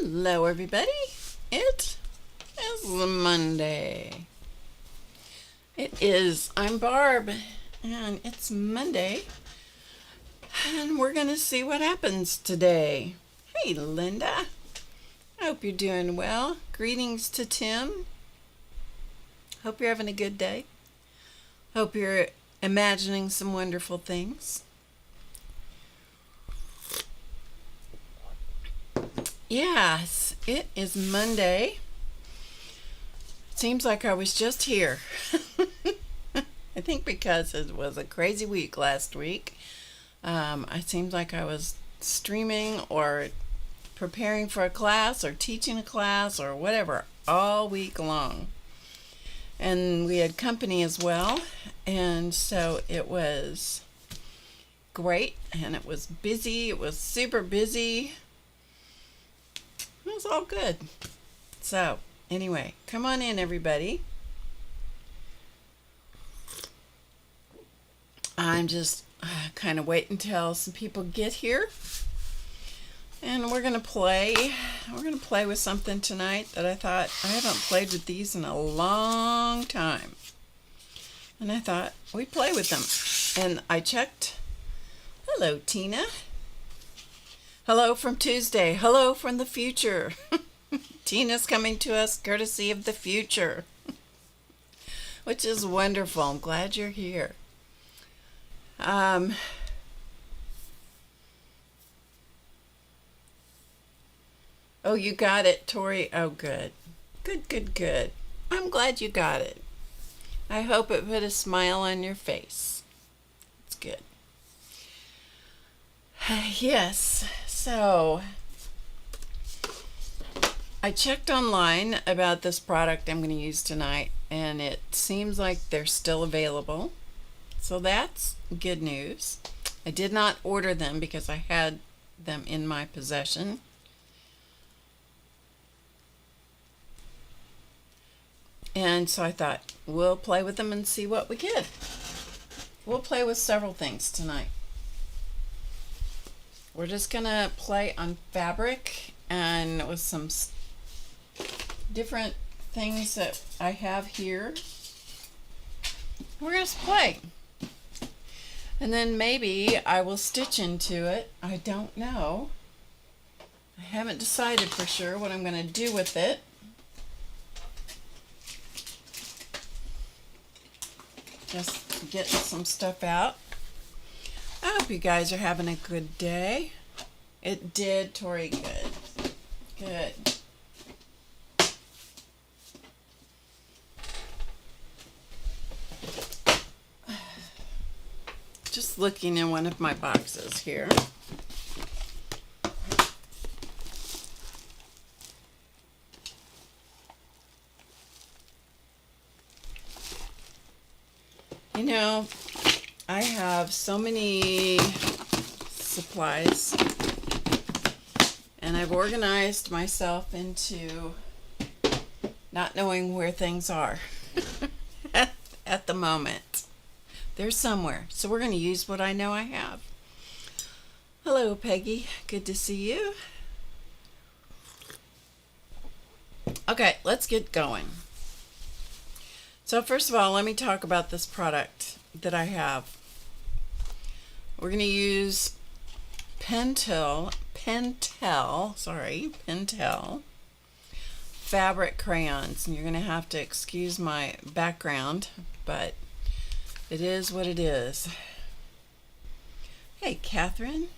Hello everybody, it is Monday. I'm Barb, and it's Monday, and we're gonna see what happens today. Hey Linda, I hope you're doing well. Greetings to Tim. Hope you're having a good day. Hope you're imagining some wonderful things. Yes, it is Monday. It seems like I was just here. I think because it was a crazy week last week. It seemed like I was streaming or preparing for a class or teaching a class or whatever all week long. And we had company as well. And so it was great and it was busy. It was super busy. It was all good. So, anyway, come on in, everybody. I'm just kind of waiting until some people get here. And we're going to play. We're going to play with something tonight that I thought, I haven't played with these in a long time. And I thought, we play with them. And I checked. Hello, Tina. Hello from Tuesday. Hello from the future. Tina's coming to us courtesy of the future, which is wonderful. I'm glad you're here. Oh, you got it, Tori. Oh, good. Good. I'm glad you got it. I hope it put a smile on your face. It's good. Yes. So, I checked online about this product I'm going to use tonight, and it seems like they're still available. So that's good news. I did not order them because I had them in my possession. And so I thought, we'll play with them and see what we get. We'll play with several things tonight. We're just going to play on fabric and with some different things that I have here. We're going to play. And then maybe I will stitch into it. I don't know. I haven't decided for sure what I'm going to do with it. Just get some stuff out. I hope you guys are having a good day. It did, Tori. Good. Just looking in one of my boxes here. You know, I have so many supplies, and I've organized myself into not knowing where things are at the moment. They're somewhere, so we're going to use what I know I have. Hello, Peggy. Good to see you. Okay, let's get going. So first of all, let me talk about this product that I have. We're going to use Pentel fabric crayons. And you're going to have to excuse my background, but it is what it is. Hey, Catherine.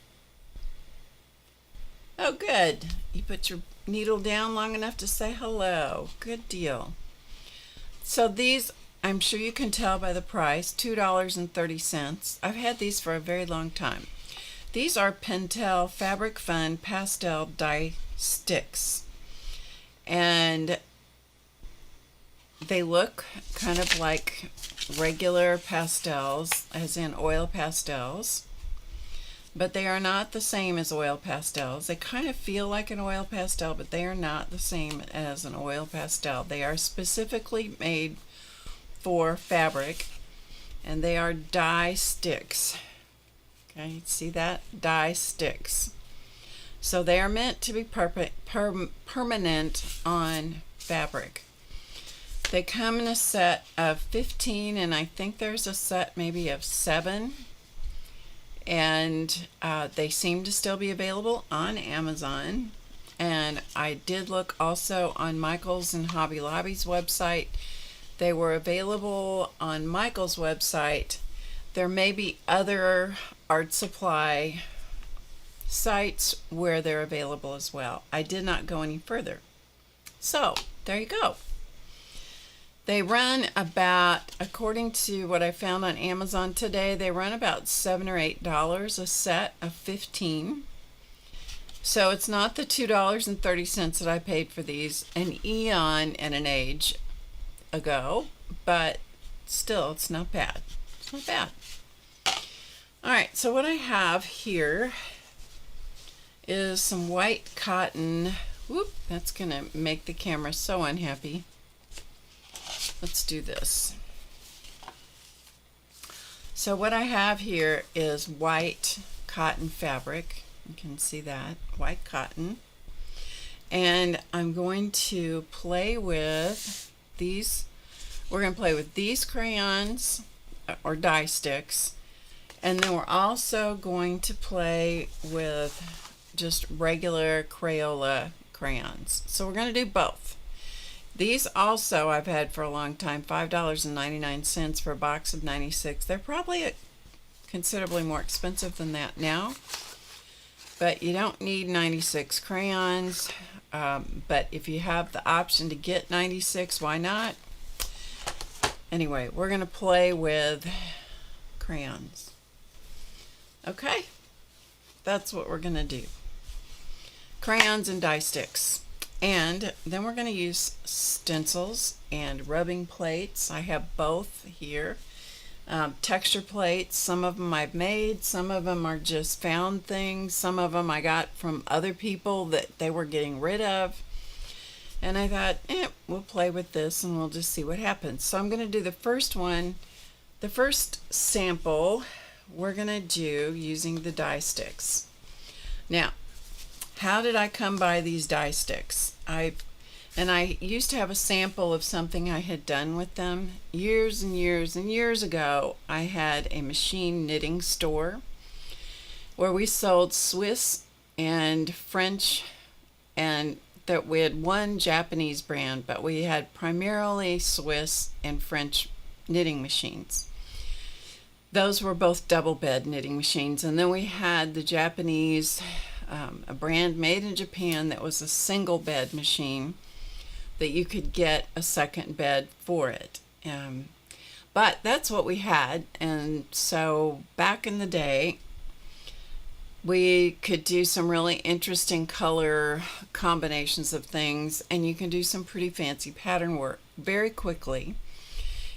Oh, good. You put your needle down long enough to say hello. Good deal. So these, I'm sure you can tell by the price, $2.30. I've had these for a very long time. These are Pentel Fabric Fun Pastel Die Sticks. And they look kind of like regular pastels, as in oil pastels. But they are not the same as oil pastels. They kind of feel like an oil pastel, but they are not the same as an oil pastel. They are specifically made for fabric, and they are die sticks. Okay, see that? Die sticks. So they are meant to be permanent on fabric. They come in a set of 15, and I think there's a set maybe of 7. And they seem to still be available on Amazon. And I did look also on Michael's and Hobby Lobby's website. They were available on Michael's website. There may be other art supply sites where they're available as well. I did not go any further. So there you go. They run about, according to what I found on Amazon today, they run about $7 or $8 a set of 15. So it's not the $2.30 that I paid for these an eon and an age ago, but still, it's not bad. It's not bad. All right, so what I have here is some white cotton. Whoop, that's gonna make the camera so unhappy. Let's do this. So what I have here is white cotton fabric. You can see that, white cotton. And I'm going to play with these. We're going to play with these crayons or dye sticks. And then we're also going to play with just regular Crayola crayons. So we're going to do both. These also I've had for a long time, $5.99 for a box of 96. They're probably considerably more expensive than that now, but you don't need 96 crayons. But if you have the option to get 96, why not? Anyway, we're going to play with crayons. Okay, that's what we're going to do. Crayons and dye sticks. And then we're going to use stencils and rubbing plates. I have both here. Texture plates, some of them I've made, some of them are just found things, some of them I got from other people that they were getting rid of. And I thought, we'll play with this and we'll just see what happens. So I'm going to do the first one. The first sample we're going to do using the dye sticks. Now, how did I come by these dye sticks? I used to have a sample of something I had done with them years and years and years ago. I had a machine knitting store where we sold Swiss and French, and that we had one Japanese brand, but we had primarily Swiss and French knitting machines. Those were both double bed knitting machines. And then we had the Japanese, a brand made in Japan that was a single bed machine that you could get a second bed for it. But that's what we had. And so back in the day, we could do some really interesting color combinations of things, and you can do some pretty fancy pattern work very quickly.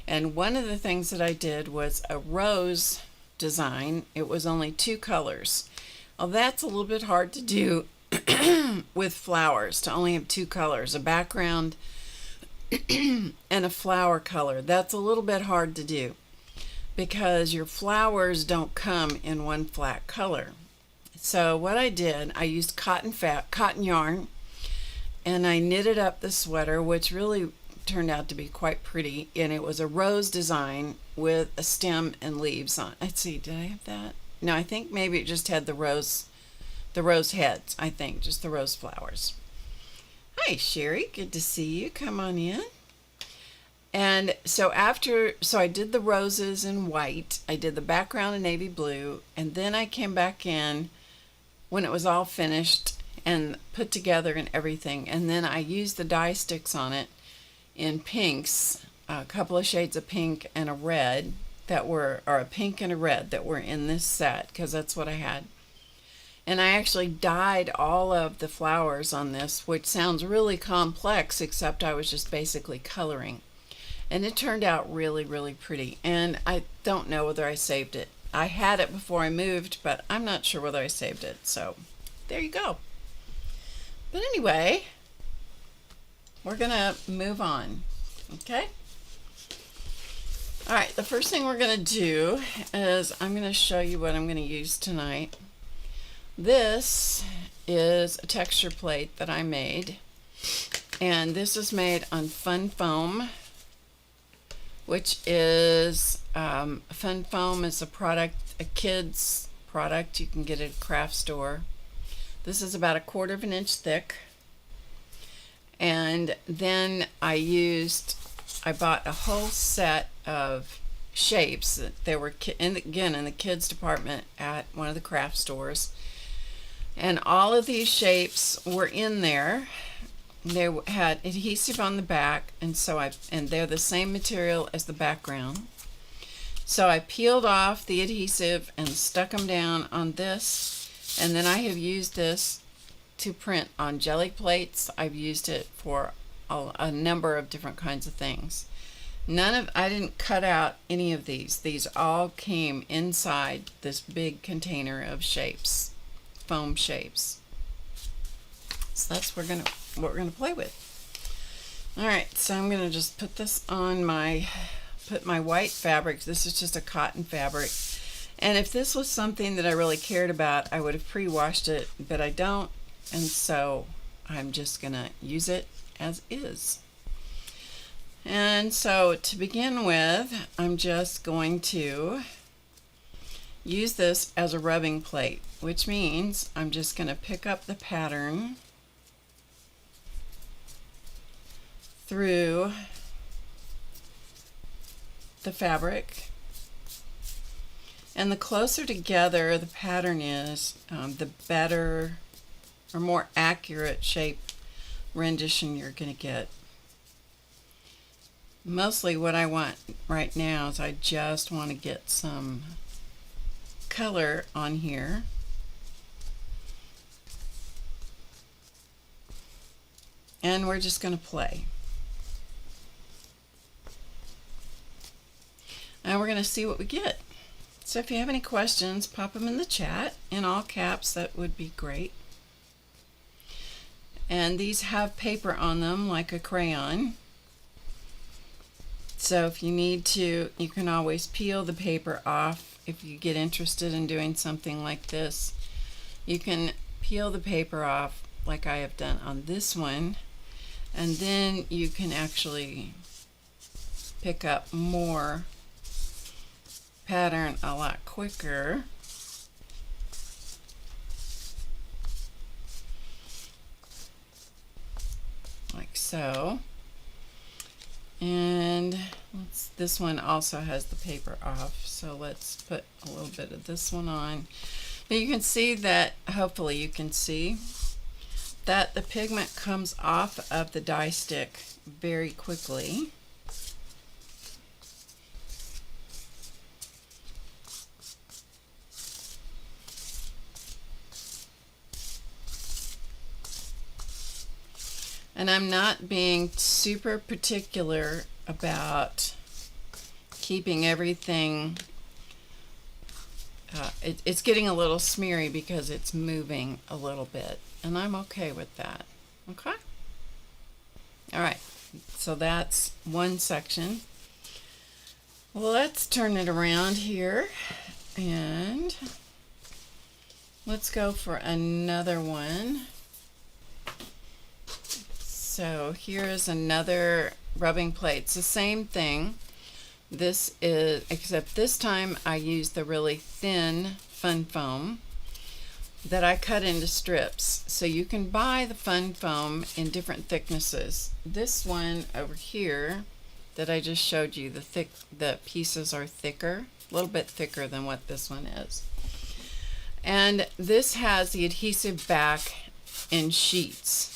And one of the things that I did was a rose design. It was only 2 colors. Well, that's a little bit hard to do with flowers, to only have 2 colors, a background and a flower color. That's a little bit hard to do because your flowers don't come in one flat color. So what I did, I used cotton yarn, and I knitted up the sweater, which really turned out to be quite pretty, and it was a rose design with a stem and leaves on. Let's see, did I have that? No, I think maybe it just had the rose heads, I think, just the rose flowers. Hi, Sherry, good to see you. Come on in. And so I did the roses in white, I did the background in navy blue, and then I came back in when it was all finished and put together and everything, and then I used the dye sticks on it in pinks, a couple of shades of pink and a red or a pink and a red that were in this set, because that's what I had. And I actually dyed all of the flowers on this, which sounds really complex, except I was just basically coloring. And it turned out really, really pretty. And I don't know whether I saved it. I had it before I moved, but I'm not sure whether I saved it. So there you go. But anyway, we're going to move on. Okay? All right, the first thing we're going to do is I'm going to show you what I'm going to use tonight. This is a texture plate that I made, and this is made on Fun Foam, which is Fun Foam is a product, a kid's product. You can get it at a craft store. This is about 1/4 of an inch thick, and then I bought a whole set of shapes. They were again in the kids department at one of the craft stores, and all of these shapes were in there. They had adhesive on the back, and they're the same material as the background. So I peeled off the adhesive and stuck them down on this, and then I have used this to print on jelly plates. I've used it for a number of different kinds of things. I didn't cut out any of these. These all came inside this big container of shapes, foam shapes. So that's what we're gonna play with. All right, so I'm gonna just put this on put my white fabric. This is just a cotton fabric. And if this was something that I really cared about, I would have pre-washed it, but I don't. And so I'm just gonna use it as is. And so to begin with, I'm just going to use this as a rubbing plate, which means I'm just going to pick up the pattern through the fabric. And the closer together the pattern is, the better or more accurate shape rendition you're going to get. Mostly what I want right now is I just want to get some color on here. And we're just going to play. And we're going to see what we get. So if you have any questions, pop them in the chat in all caps. That would be great. And these have paper on them like a crayon. So if you need to, you can always peel the paper off. If you get interested in doing something like this, you can peel the paper off like I have done on this one, and then you can actually pick up more pattern a lot quicker. Like so. And this one also has the paper off, so let's put a little bit of this one on. But you can see that, hopefully you can see that the pigment comes off of the dye stick very quickly. And I'm not being super particular about keeping everything. It's getting a little smeary because it's moving a little bit, and I'm okay with that. Okay? All right, so that's one section. Well, let's turn it around here, and let's go for another one. So here's another rubbing plate. It's the same thing. This is, except this time I used the really thin Fun Foam that I cut into strips. So you can buy the Fun Foam in different thicknesses. This one over here that I just showed you, the pieces are thicker, a little bit thicker than what this one is. And this has the adhesive back in sheets.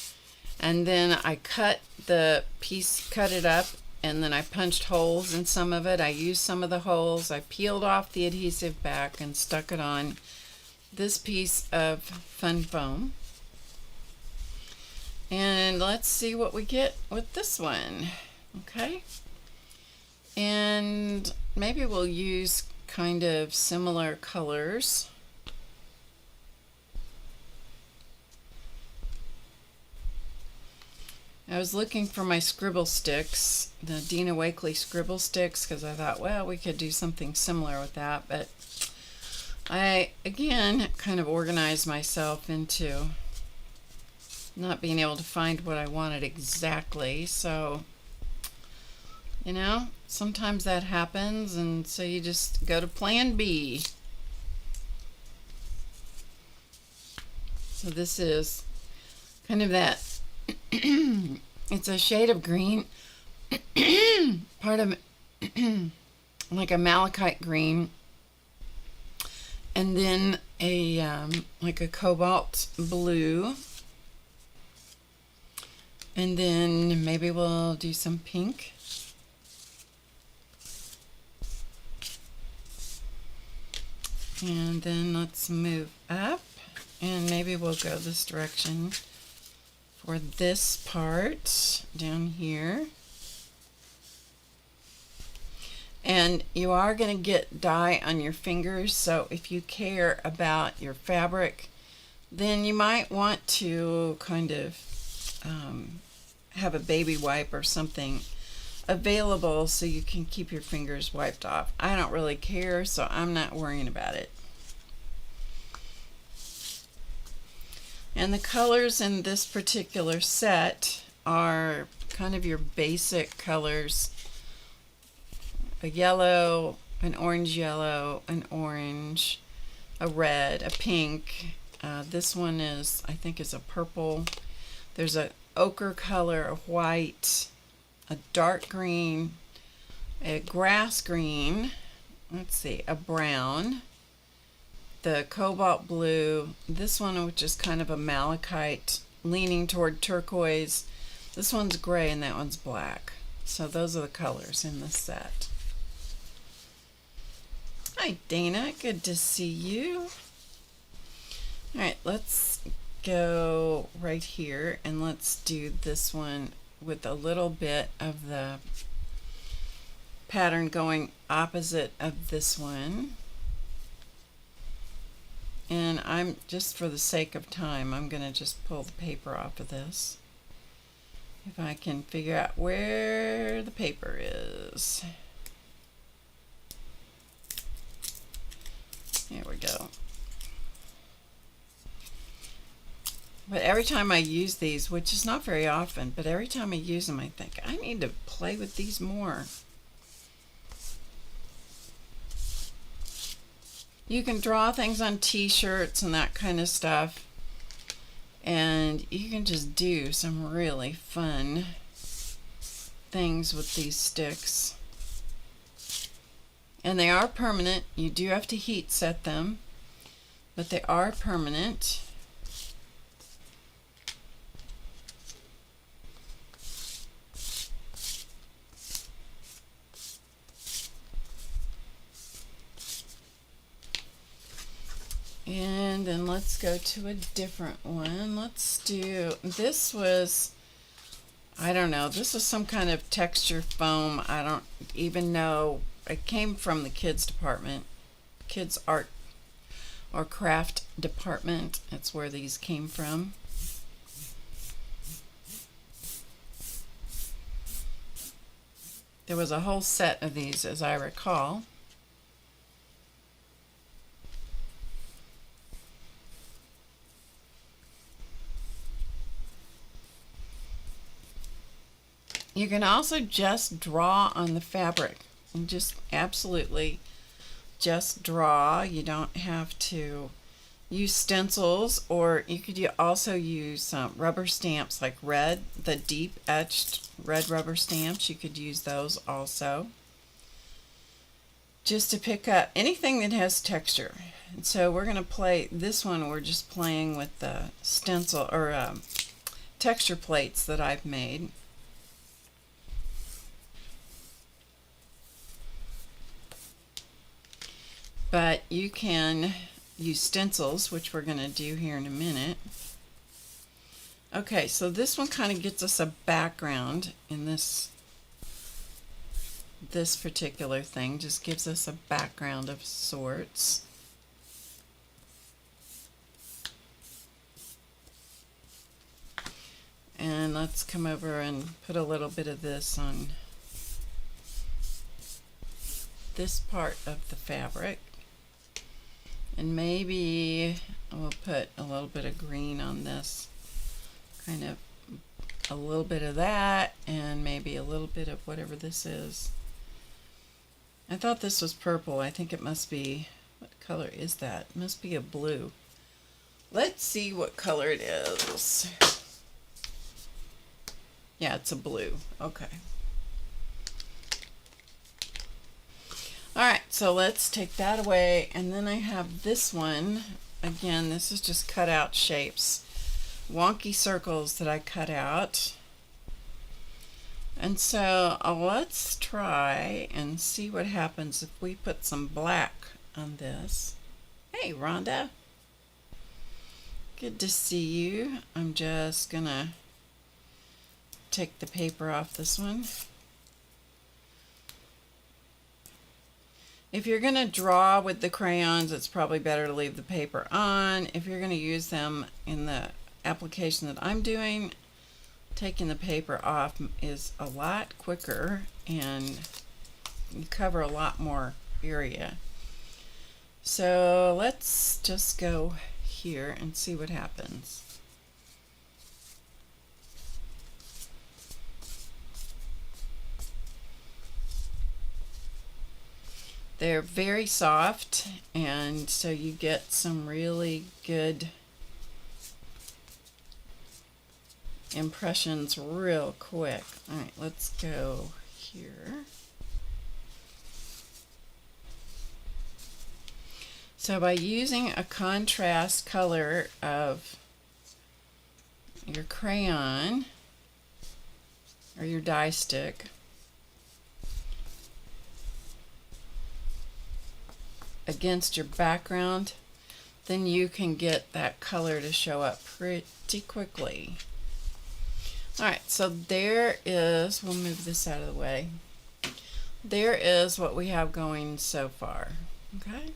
And then I cut it up, and then I punched holes in some of it. I used some of the holes. I peeled off the adhesive back and stuck it on this piece of Fun Foam. And let's see what we get with this one. Okay. And maybe we'll use kind of similar colors. I was looking for my scribble sticks, the Dina Wakley scribble sticks, because I thought, well, we could do something similar with that, but I, again, kind of organized myself into not being able to find what I wanted exactly. So, you know, sometimes that happens, and so you just go to plan B. So this is kind of that, it's a shade of green, part of like a malachite green, and then a like a cobalt blue, and then maybe we'll do some pink. And then let's move up, and maybe we'll go this direction for this part down here. And you are going to get dye on your fingers, so if you care about your fabric, then you might want to kind of have a baby wipe or something available so you can keep your fingers wiped off. I don't really care, so I'm not worrying about it. And the colors in this particular set are kind of your basic colors: a yellow, an orange yellow, an orange, a red, a pink. This one is, I think, is a purple. There's a ochre color, a white, a dark green, a grass green, let's see, a brown, the cobalt blue, this one which is kind of a malachite leaning toward turquoise, this one's gray, and that one's black. So those are the colors in this set. Hi Dana, good to see you. Alright, let's go right here and let's do this one with a little bit of the pattern going opposite of this one. And I'm just, for the sake of time, I'm going to just pull the paper off of this. If I can figure out where the paper is. There we go. But every time I use these, which is not very often, but every time I use them, I think, I need to play with these more. You can draw things on t-shirts and that kind of stuff, and you can just do some really fun things with these sticks. And they are permanent. You do have to heat set them, but they are permanent. And then let's go to a different one. Let's do, this was, I don't know, this was some kind of texture foam. I don't even know. It came from the kids department, kids art or craft department. That's where these came from. There was a whole set of these, as I recall. You can also just draw on the fabric, and just absolutely just draw. You don't have to use stencils, or you could also use rubber stamps, like red, the deep etched red rubber stamps. You could use those also, just to pick up anything that has texture. And so we're going to play this one. We're just playing with the stencil or texture plates that I've made. But you can use stencils, which we're going to do here in a minute. Okay, so this one kind of gets us a background in this particular thing. Just gives us a background of sorts. And let's come over and put a little bit of this on this part of the fabric. And maybe we'll put a little bit of green on this, kind of a little bit of that, and maybe a little bit of whatever this is. I thought this was purple. I think it must be, what color is that? It must be a blue. Let's see what color it is. Yeah, it's a blue. Okay. Alright, so let's take that away, and then I have this one. Again, this is just cut out shapes. Wonky circles that I cut out. And so let's try and see what happens if we put some black on this. Hey, Rhonda. Good to see you. I'm just gonna take the paper off this one. If you're going to draw with the crayons, it's probably better to leave the paper on. If you're going to use them in the application that I'm doing, taking the paper off is a lot quicker and you cover a lot more area. So let's just go here and see what happens. They're very soft, and so you get some really good impressions real quick. All right, let's go here. So by using a contrast color of your crayon or your dye stick, against your background, then you can get that color to show up pretty quickly. Alright, so there is, we'll move this out of the way. There is what we have going so far. Okay?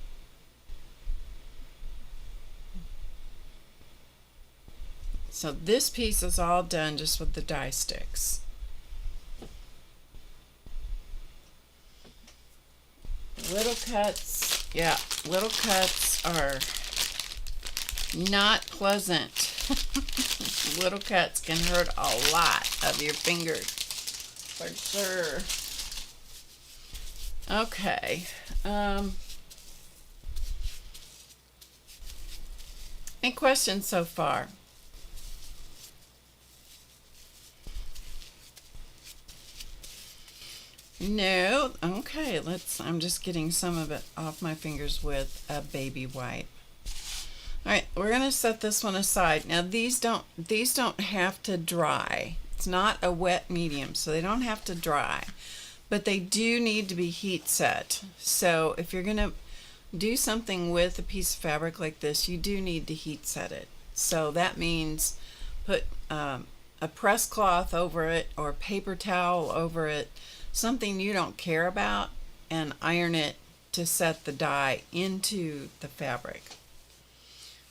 So this piece is all done just with the dye sticks. Little cuts, yeah, little cuts are not pleasant. Little cuts can hurt a lot of your fingers, for sure. Okay. Any questions so far? No? Okay, I'm just getting some of it off my fingers with a baby wipe. Alright, we're going to set this one aside. Now these don't have to dry. It's not a wet medium, so they don't have to dry. But they do need to be heat set. So if you're going to do something with a piece of fabric like this, you do need to heat set it. So that means put a press cloth over it or paper towel over it, something you don't care about, and iron it to set the dye into the fabric.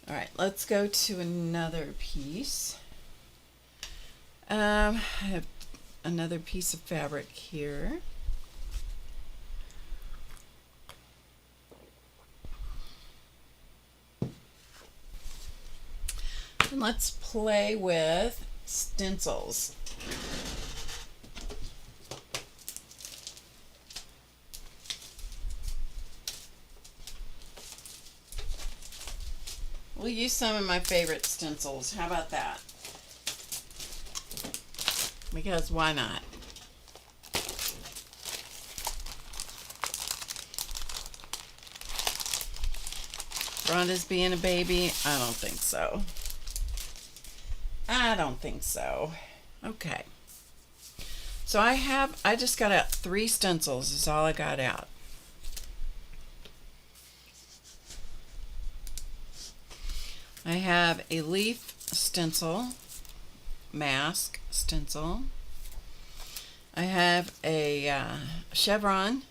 Alright, let's go to another piece. I have another piece of fabric here. And let's play with stencils. We'll use some of my favorite stencils. How about that? Because why not? Rhonda's being a baby? I don't think so. I don't think so. Okay. So I just got out 3 stencils is all I got out. I have a leaf stencil, mask stencil. I have a chevron,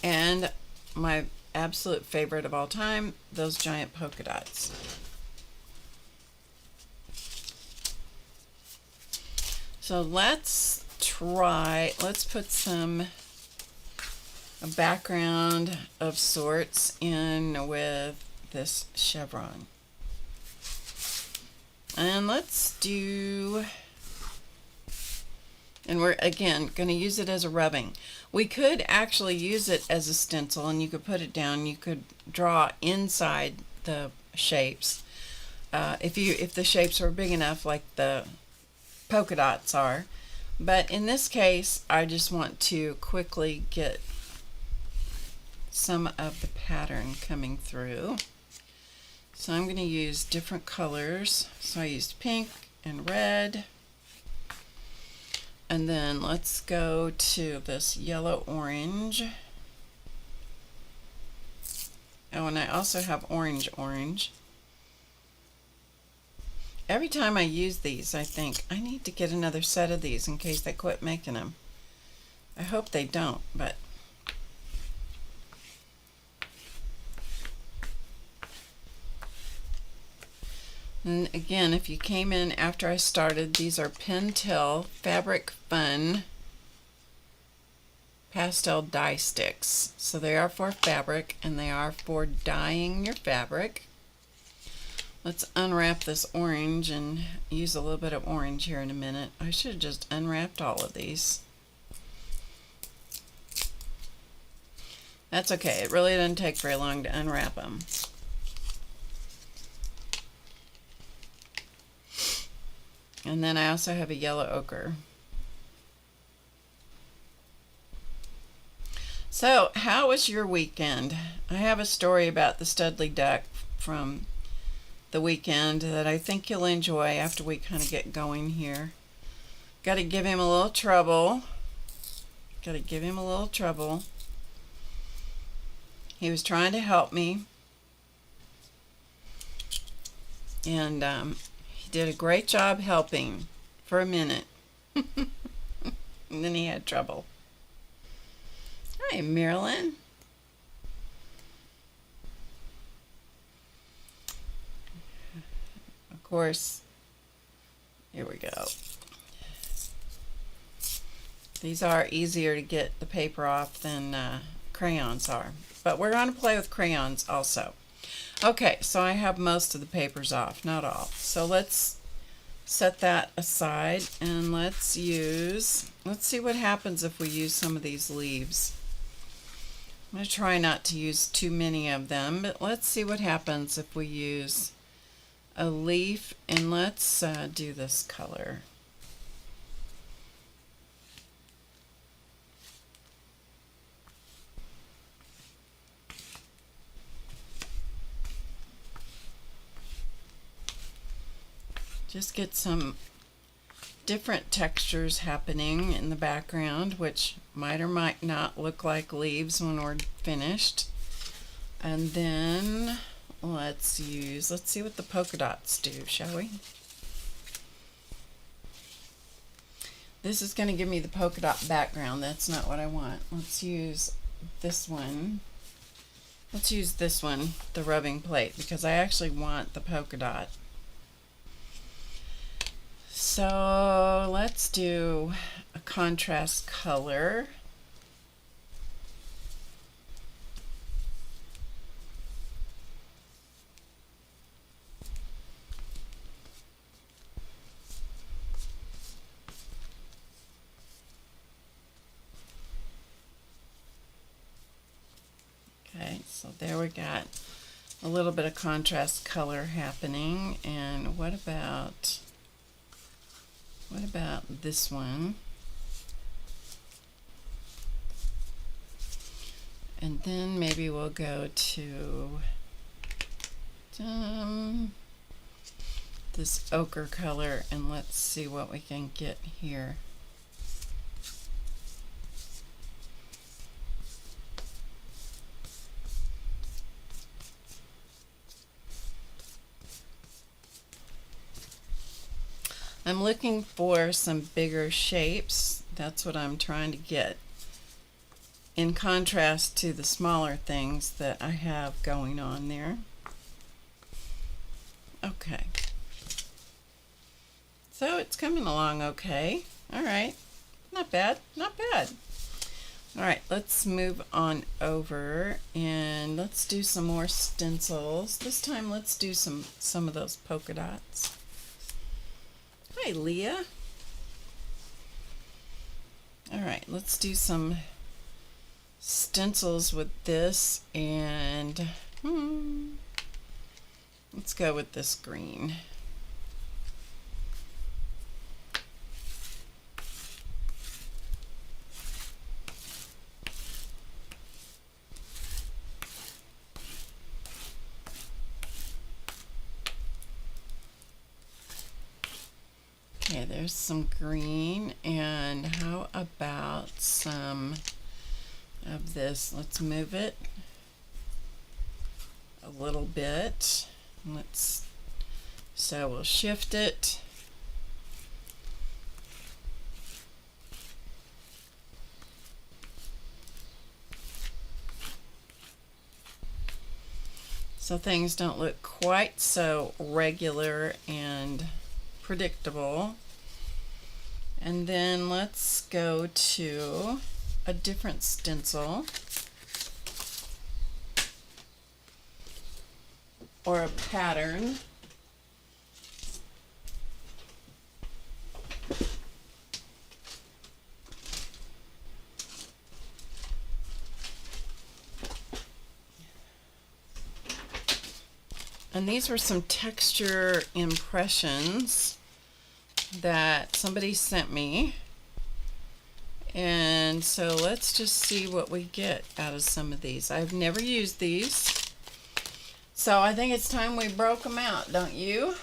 and my absolute favorite of all time, those giant polka dots. So let's put some a background of sorts in with this chevron. And let's do, and we're again going to use it as a rubbing. We could actually use it as a stencil, and you could put it down. You could draw inside the shapes if the shapes were big enough, like the polka dots are. But in this case, I just want to quickly get some of the pattern coming through. So I'm going to use different colors. So I used pink and red. And then let's go to this yellow orange. Oh, and I also have orange. Every time I use these, I think I need to get another set of these in case they quit making them. I hope they don't, but and again, if you came in after I started, these are Pentel Fabric Fun pastel dye sticks. So they are for fabric, and they are for dyeing your fabric. Let's unwrap this orange and use a little bit of orange here in a minute. I should have just unwrapped all of these. That's okay. It really doesn't take very long to unwrap them. And then I also have a yellow ochre. So, how was your weekend? I have a story about the Studley duck from the weekend that I think you'll enjoy after we kind of get going here. Got to give him a little trouble. He was trying to help me, and he did a great job helping for a minute. And then he had trouble. Hi, Marilyn. Of course, here we go. These are easier to get the paper off than crayons are, but we're going to play with crayons also. Okay, so I have most of the papers off, not all. So let's set that aside, and let's see what happens if we use some of these leaves. I'm going to try not to use too many of them, but let's see what happens if we use a leaf, and let's do this color. Just get some different textures happening in the background, which might or might not look like leaves when we're finished. And then let's see what the polka dots do, shall we? This is going to give me the polka dot background. That's not what I want. Let's use this one. Let's use this one, the rubbing plate, because I actually want the polka dot. So let's do a contrast color. Okay, so there we got a little bit of contrast color happening. And what about this one? And then maybe we'll go to this ochre color, and let's see what we can get here. I'm looking for some bigger shapes. That's what I'm trying to get, in contrast to the smaller things that I have going on there. Okay. So it's coming along okay. All right. Not bad. Not bad. All right, let's move on over and let's do some more stencils. This time let's do some of those polka dots. Hi, Leah. All right, let's do some stencils with this, and let's go with this green. Okay, there's some green, and how about some of this? Let's move it a little bit. So we'll shift it. So things don't look quite so regular and predictable. And then let's go to a different stencil or a pattern. And these were some texture impressions that somebody sent me. And so let's just see what we get out of some of these. I've never used these, so I think it's time we broke them out, don't you?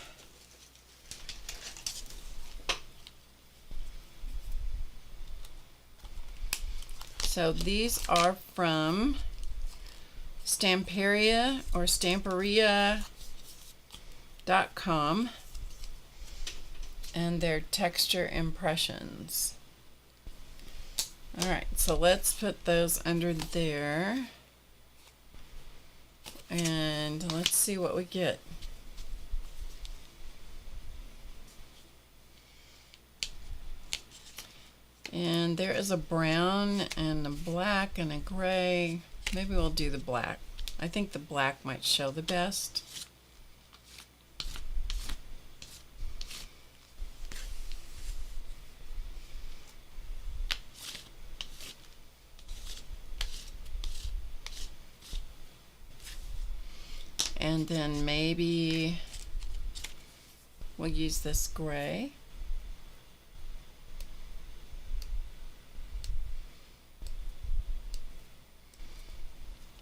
So these are from Stamperia or Stamperia.com, and they're texture impressions. All right, so let's put those under there, and let's see what we get. And there is a brown and a black and a gray. Maybe we'll do the black. I think the black might show the best. And then maybe we'll use this gray.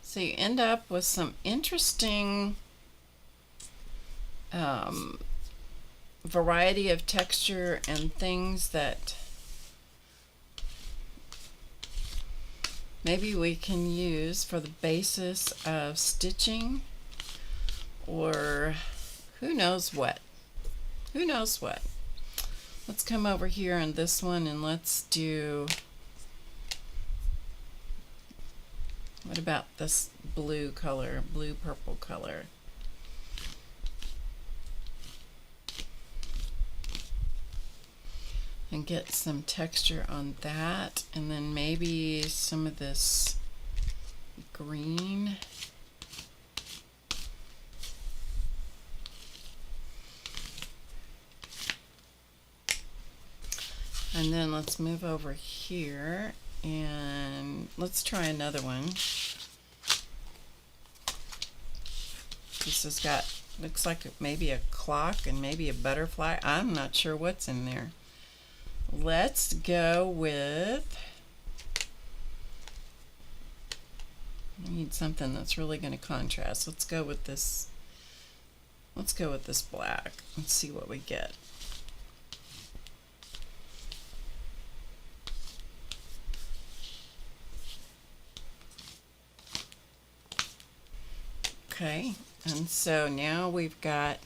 So you end up with some interesting variety of texture and things that maybe we can use for the basis of stitching, or who knows what. Who knows what. Let's come over here on this one and let's do, what about this blue color, blue purple color? And get some texture on that, and then maybe some of this green. And then let's move over here and let's try another one. This has got, looks like maybe a clock and maybe a butterfly. I'm not sure what's in there. Let's go with, I need something that's really going to contrast. Let's go with this. Let's go with this black. Let's see what we get. Okay, and so now we've got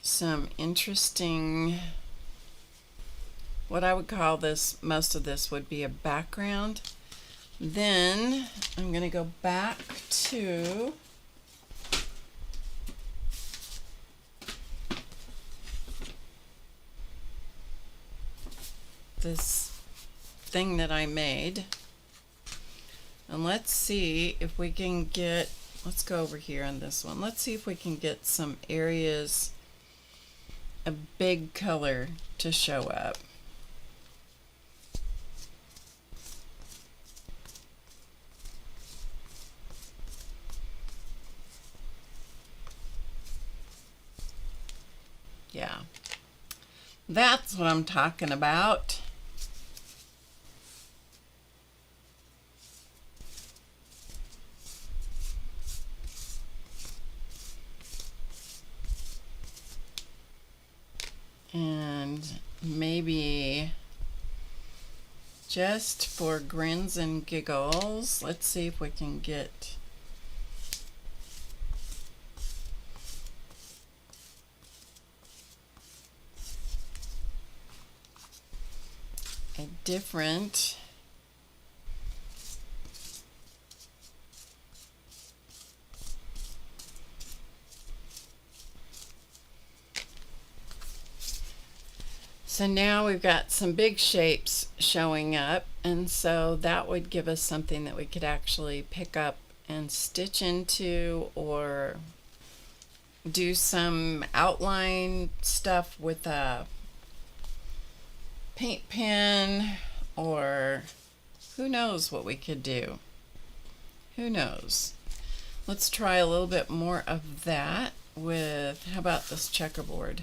some interesting, what I would call this, most of this would be a background. Then I'm going to go back to this thing that I made. And let's see if we can get, let's go over here on this one. Let's see if we can get some areas of big color to show up. Yeah, that's what I'm talking about. And maybe just for grins and giggles, let's see if we can get a different so now we've got some big shapes showing up, and so that would give us something that we could actually pick up and stitch into, or do some outline stuff with a paint pen, or who knows what we could do. Who knows? Let's try a little bit more of that with, how about this checkerboard?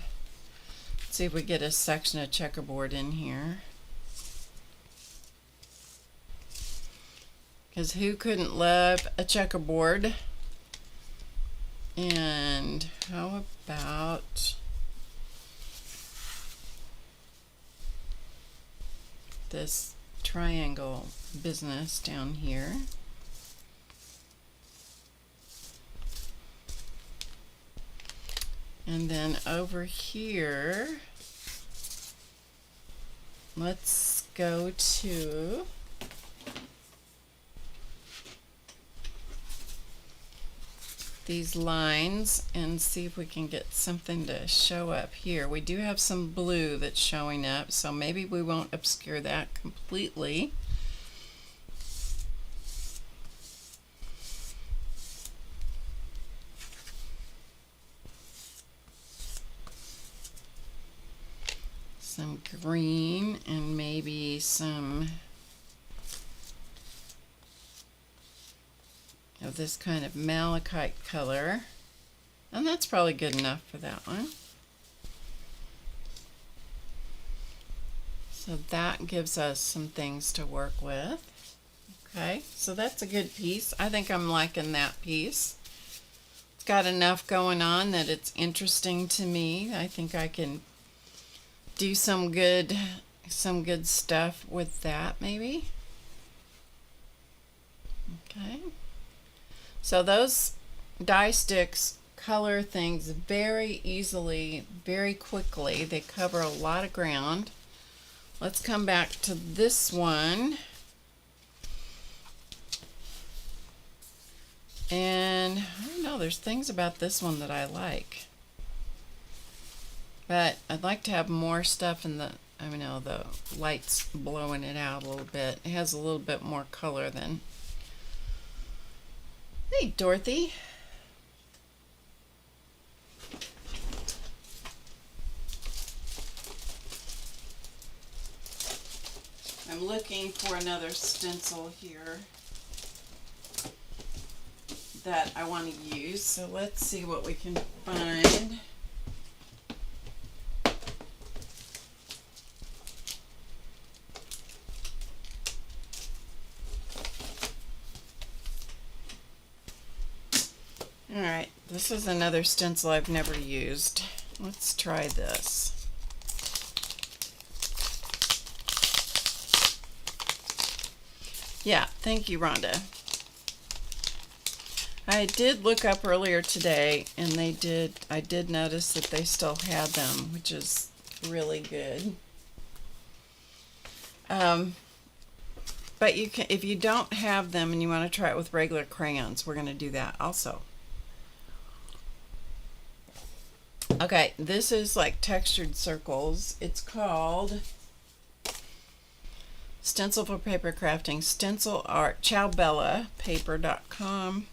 Let's see if we get a section of checkerboard in here. Because who couldn't love a checkerboard? And how about this triangle business down here? And then over here, let's go to these lines and see if we can get something to show up here. We do have some blue that's showing up, so maybe we won't obscure that completely. Some green and maybe some of this kind of malachite color, and that's probably good enough for that one. So that gives us some things to work with. Okay, so that's a good piece. I think I'm liking that piece. It's got enough going on that it's interesting to me. I think I can do some good stuff with that maybe. Okay. So those die sticks color things very easily, very quickly. They cover a lot of ground. Let's come back to this one. And I don't know, there's things about this one that I like. But I'd like to have more stuff in the, I know the light's blowing it out a little bit. It has a little bit more color than. Hey, Dorothy. I'm looking for another stencil here that I want to use, so let's see what we can find. Alright, this is another stencil I've never used. Let's try this. Yeah, thank you, Rhonda. I did look up earlier today, and I did notice that they still had them, which is really good. But you can, if you don't have them and you want to try it with regular crayons, we're going to do that also. Okay, this is like textured circles. It's called Stencil for paper crafting, stencil art, ChowBellaPaper.com.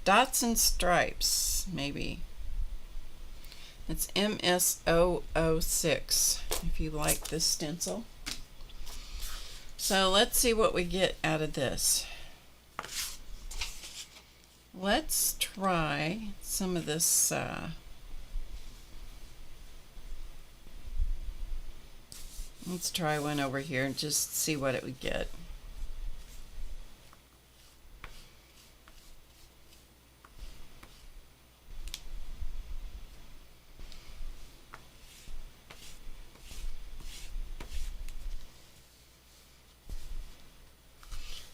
Dots and stripes, maybe. It's MS006 if you like this stencil. So let's see what we get out of this. Let's try some of this let's try one over here and just see what it would get.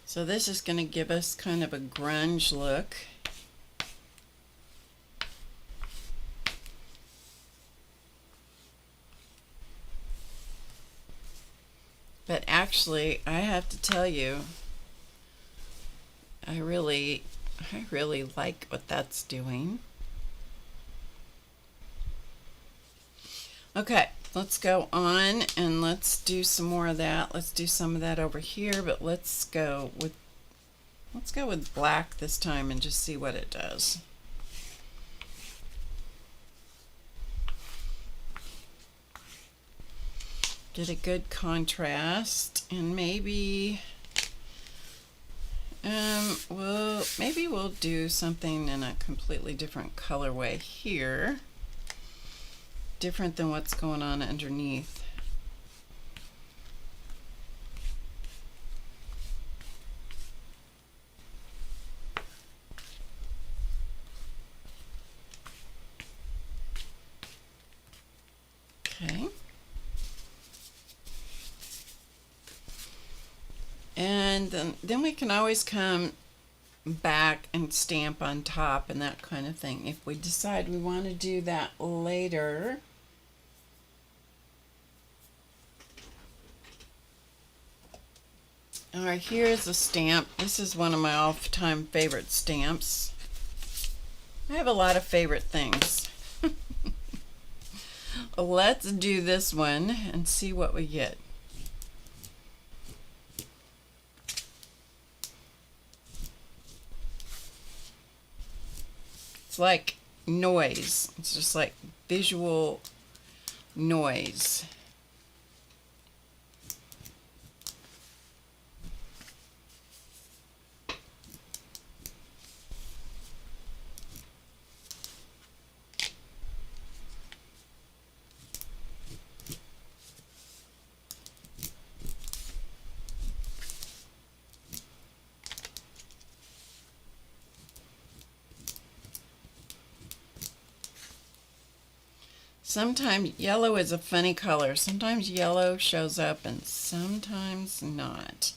So this is going to give us kind of a grunge look. But actually, I have to tell you, I really like what that's doing. Okay, let's go on and let's do some more of that. Let's do some of that over here, but let's go with black this time and just see what it does. Get a good contrast, and maybe we'll do something in a completely different colorway here, different than what's going on underneath. Okay. And then we can always come back and stamp on top and that kind of thing if we decide we want to do that later. All right, here's a stamp. This is one of my all-time favorite stamps. I have a lot of favorite things. Let's do this one and see what we get. It's like noise. It's just like visual noise. Sometimes yellow is a funny color. Sometimes yellow shows up and sometimes not.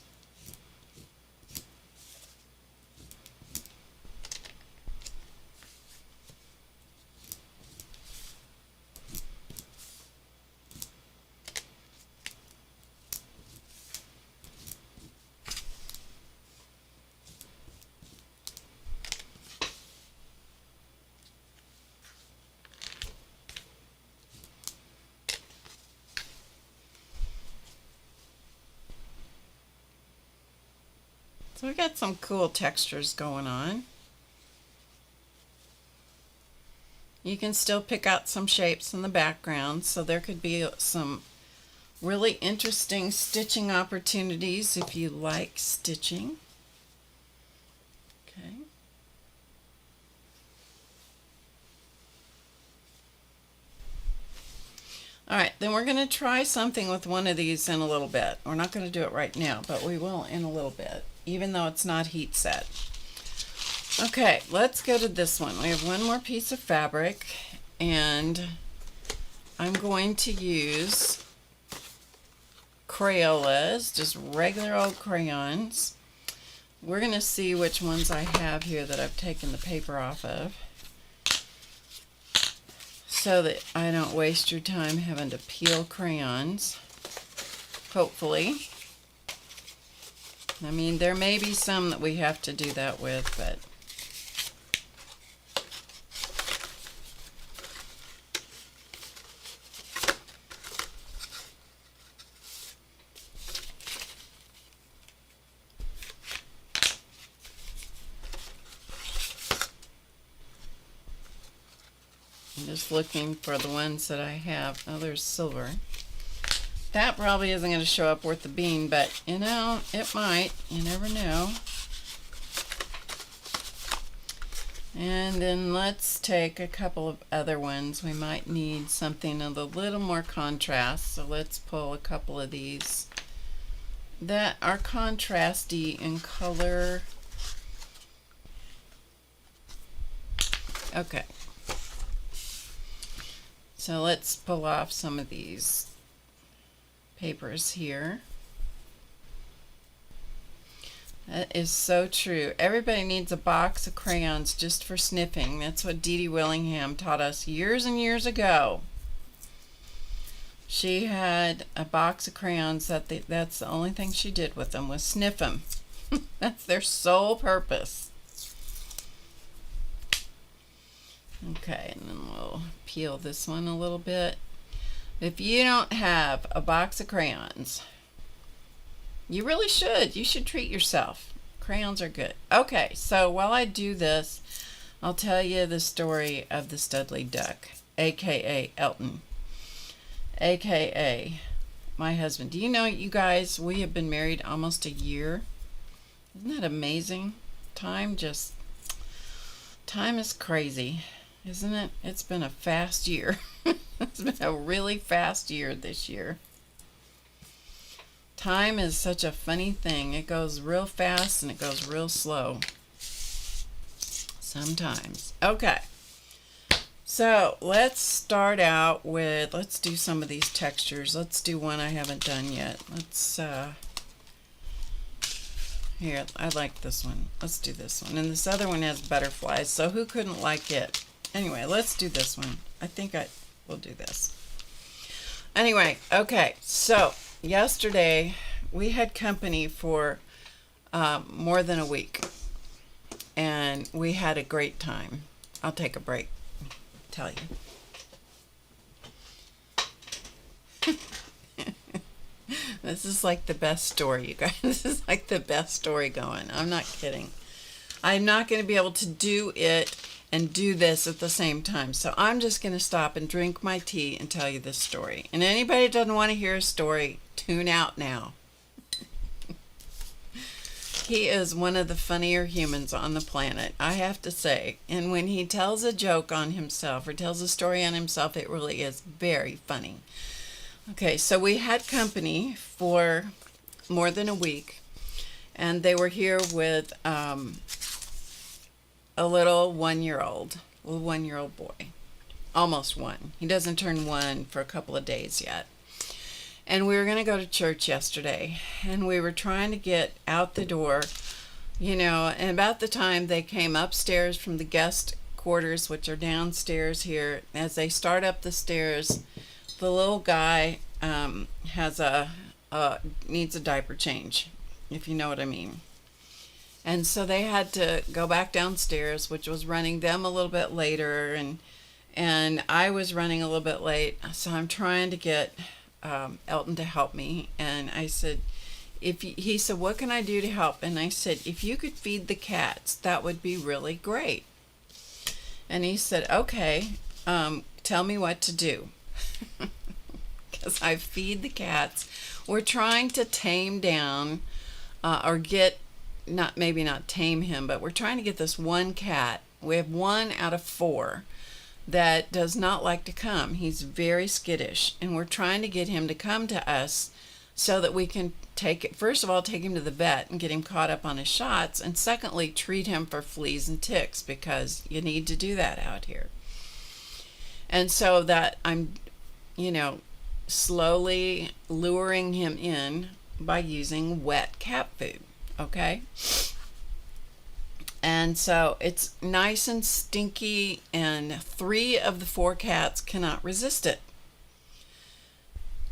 So we got some cool textures going on. You can still pick out some shapes in the background, so there could be some really interesting stitching opportunities if you like stitching. Okay. All right, then we're going to try something with one of these in a little bit. We're not going to do it right now, but we will in a little bit, even though it's not heat set. Okay, let's go to this one. We have one more piece of fabric, and I'm going to use Crayolas, just regular old crayons. We're going to see which ones I have here that I've taken the paper off of, so that I don't waste your time having to peel crayons, hopefully. I mean, there may be some that we have to do that with, but I'm just looking for the ones that I have. Oh, there's silver. That probably isn't going to show up worth the bean, but you know, it might. You never know. And then let's take a couple of other ones. We might need something of a little more contrast, so let's pull a couple of these that are contrasty in color. Okay. So let's pull off some of these papers here. That is so true. Everybody needs a box of crayons just for sniffing. That's what Dee Dee Willingham taught us years and years ago. She had a box of crayons that's the only thing she did with them was sniff them. That's their sole purpose. Okay, and then we'll peel this one a little bit. If you don't have a box of crayons, you really should. You should treat yourself. Crayons are good. Okay, so while I do this, I'll tell you the story of the Studley Duck, aka Elton, aka my husband. Do you know, you guys, we have been married almost a year. Isn't that amazing? Time is crazy, isn't it? It's been a fast year. It's been a really fast year this year. Time is such a funny thing. It goes real fast and it goes real slow sometimes. Okay, so let's start out with, let's do some of these textures. Let's do one I haven't done yet. Let's here, I like this one. Let's do this one. And this other one has butterflies, so who couldn't like it? Anyway, let's do this one. I think we'll do this. Anyway, okay, so yesterday we had company for more than a week, and we had a great time. I'll take a break, tell you. This is like the best story, you guys. This is like the best story going. I'm not kidding. I'm not going to be able to do it and do this at the same time. So I'm just going to stop and drink my tea and tell you this story. And anybody that doesn't want to hear a story, tune out now. He is one of the funnier humans on the planet, I have to say. And when he tells a joke on himself or tells a story on himself, it really is very funny. Okay, so we had company for more than a week, and they were here with a little one-year-old boy, almost one. He doesn't turn one for a couple of days yet. And we were going to go to church yesterday, and we were trying to get out the door, you know, and about the time they came upstairs from the guest quarters, which are downstairs here, as they start up the stairs, the little guy needs a diaper change, if you know what I mean. And so they had to go back downstairs, which was running them a little bit later, and I was running a little bit late. So I'm trying to get Elton to help me, and I said, he said, what can I do to help? And I said, if you could feed the cats, that would be really great. And he said, okay, tell me what to do. Because I feed the cats. We're trying to tame down or get, maybe not tame him, but we're trying to get this one cat. We have 1 out of 4 that does not like to come. He's very skittish, and we're trying to get him to come to us so that we can first of all, take him to the vet and get him caught up on his shots, and secondly, treat him for fleas and ticks, because you need to do that out here. And so that I'm, slowly luring him in by using wet cat food, okay? And so it's nice and stinky, and 3 of the 4 cats cannot resist it.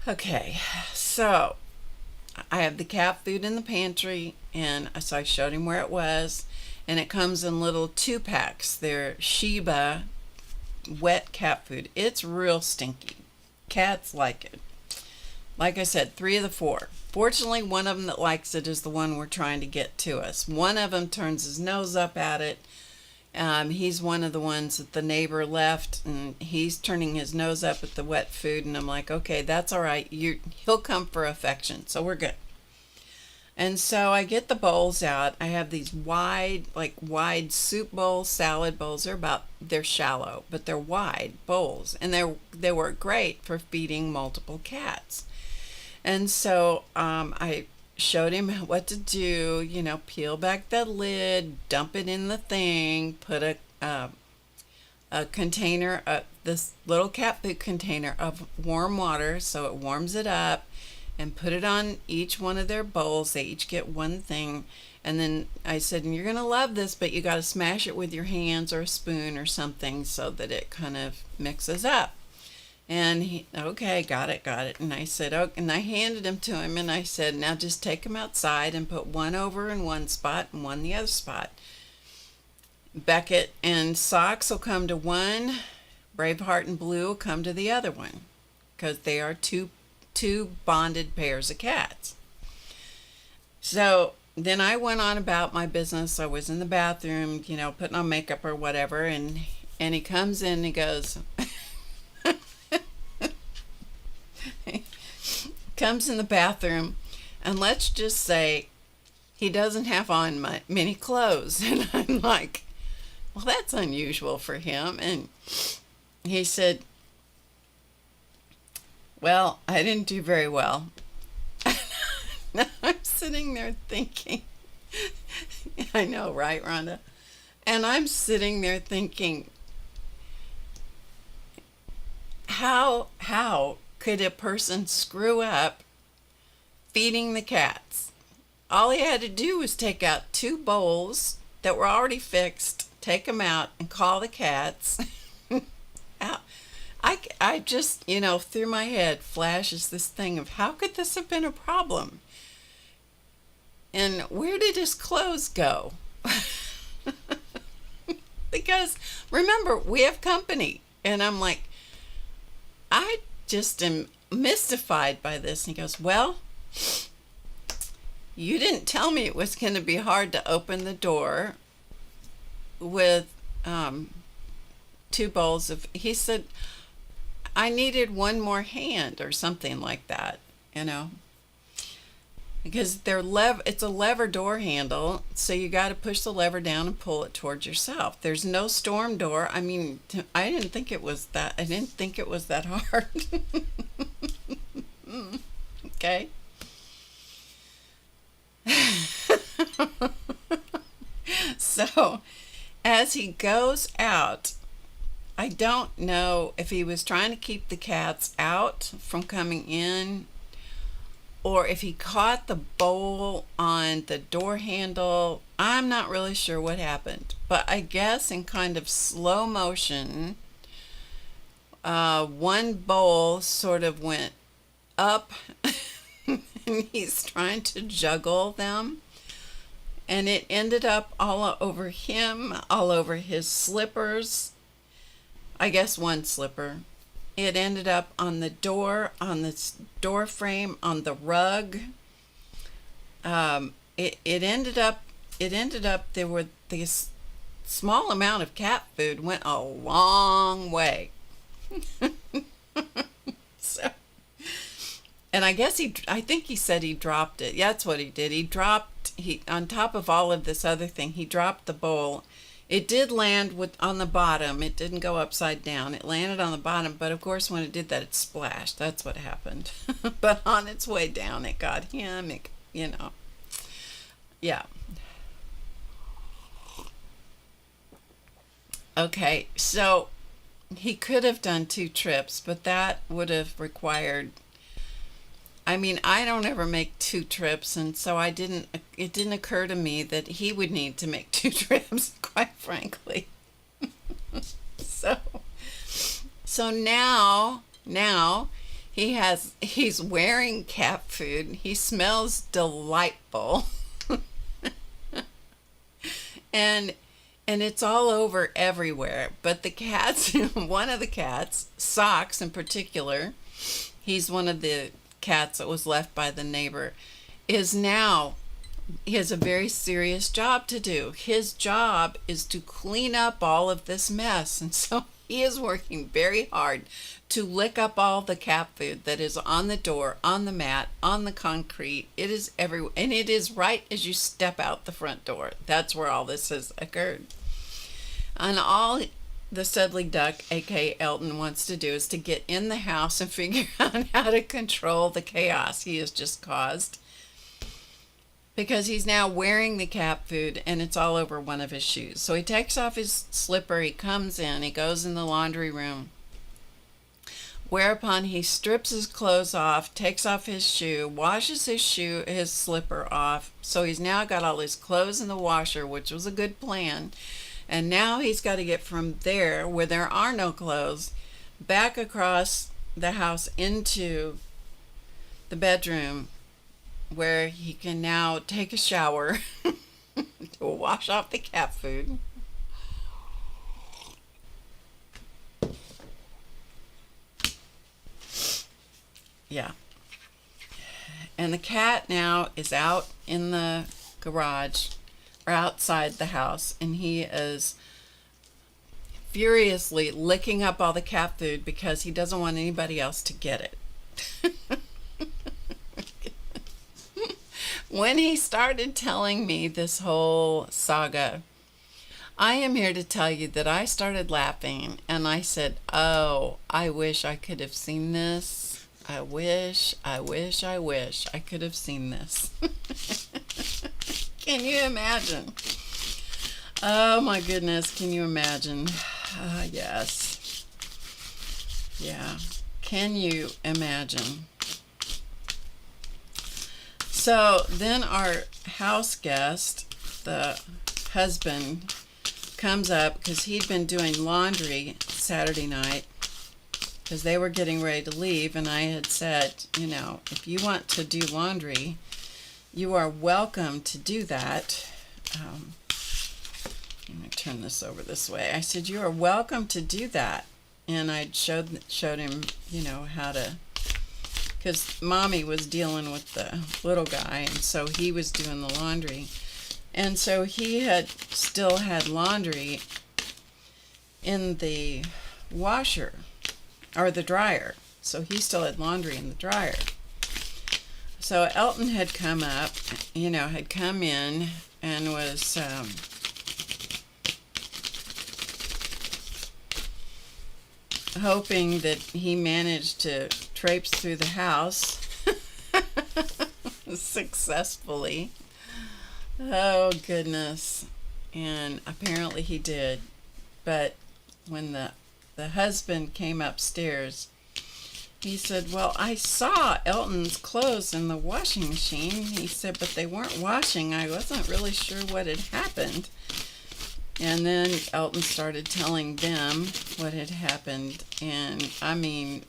Okay, so I have the cat food in the pantry, and so I showed him where it was, and it comes in little 2-packs. They're Sheba wet cat food. It's real stinky. Cats like it. Like I said, 3 of the 4. Fortunately, one of them that likes it is the one we're trying to get to us. One of them turns his nose up at it, He's one of the ones that the neighbor left, and he's turning his nose up at the wet food, and I'm like, okay, that's all right. He'll come for affection, so we're good. And so I get the bowls out. I have these wide soup bowls, salad bowls. They're shallow, but they're wide bowls, and they work great for feeding multiple cats. And so I showed him what to do. Peel back the lid, dump it in the thing, put a container, this little cat food container of warm water, so it warms it up, and put it on each one of their bowls. They each get one thing. And then I said, and you're going to love this, but you got to smash it with your hands or a spoon or something so that it kind of mixes up. And he, okay, got it. And I said, oh, and I handed them to him, and I said, now just take them outside and put one over in one spot and one in the other spot. Beckett and Socks will come to one. Braveheart and Blue will come to the other one, because they are two bonded pairs of cats. So then I went on about my business. I was in the bathroom, putting on makeup or whatever, and he comes in and he goes, comes in the bathroom, and let's just say he doesn't have on many clothes. And I'm like, well, that's unusual for him. And he said, well, I didn't do very well. I'm sitting there thinking, I know, right, Rhonda? And I'm sitting there thinking, how could a person screw up feeding the cats? All he had to do was take out two bowls that were already fixed, take them out, and call the cats out. I just, through my head flashes this thing of how could this have been a problem? And where did his clothes go? Because remember, we have company. And I'm like, I just am mystified by this. And he goes, well, you didn't tell me it was going to be hard to open the door with two bowls of, he said, I needed one more hand or something like that, because it's a lever door handle, so you got to push the lever down and pull it towards yourself. There's no storm door. I mean, I didn't think it was that hard. Okay. So as he goes out, I don't know if he was trying to keep the cats out from coming in, or if he caught the bowl on the door handle. I'm not really sure what happened, but I guess in kind of slow motion, one bowl sort of went up and he's trying to juggle them, and it ended up all over him, all over his slippers. I guess one slipper. It ended up on the door frame, on the rug. It ended up there were this small amount of cat food went a long way. So, and I think he said he dropped it. Yeah, that's what he did. He on top of all of this other thing, he dropped the bowl. It did land on the bottom. It didn't go upside down. It landed on the bottom, but of course when it did that, it splashed. That's what happened. But on its way down, it got him, Yeah. Okay, so he could have done 2 trips, but that would have required, I don't ever make 2 trips, and so it didn't occur to me that he would need to make 2 trips, quite frankly. So now he's wearing cat food. He smells delightful. And it's all over everywhere. But the cats, one of the cats, Socks in particular, he's one of the cats that was left by the neighbor, is now he has a very serious job to do. His job is to clean up all of this mess. And so he is working very hard to lick up all the cat food that is on the door, on the mat, on the concrete. It is everywhere. And it is right as you step out the front door. That's where all this has occurred. And all the Studley Duck, aka Elton, wants to do is to get in the house and figure out how to control the chaos he has just caused. Because he's now wearing the cat food and it's all over one of his shoes. So he takes off his slipper, he comes in, he goes in the laundry room. Whereupon he strips his clothes off, takes off his shoe, washes his slipper off. So he's now got all his clothes in the washer, which was a good plan. And now he's got to get from there, where there are no clothes, back across the house into the bedroom, where he can now take a shower to wash off the cat food. Yeah. And the cat now is out in the garage or outside the house, and he is furiously licking up all the cat food because he doesn't want anybody else to get it. When he started telling me this whole saga, I am here to tell you that I started laughing and I said, oh, I wish I could have seen this. I wish I could have seen this. Can you imagine? Oh my goodness, can you imagine? Yes. Yeah. Can you imagine? So then our house guest, the husband, comes up because he'd been doing laundry Saturday night because they were getting ready to leave, and I had said, you know, if you want to do laundry, you are welcome to do that. Let me turn this over this way. I said, you are welcome to do that. And I showed him, you know, how to, because Mommy was dealing with the little guy, and so he was doing the laundry. And so he had still had laundry in the washer, or the dryer. So he still had laundry in the dryer. So Elton had come up, you know, had come in and was hoping that he managed to traipse through the house successfully. Oh goodness. And apparently he did. But when the husband came upstairs, he said, well, I saw Elton's clothes in the washing machine. He said, but they weren't washing. I wasn't really sure what had happened. And then Elton started telling them what had happened. And I mean,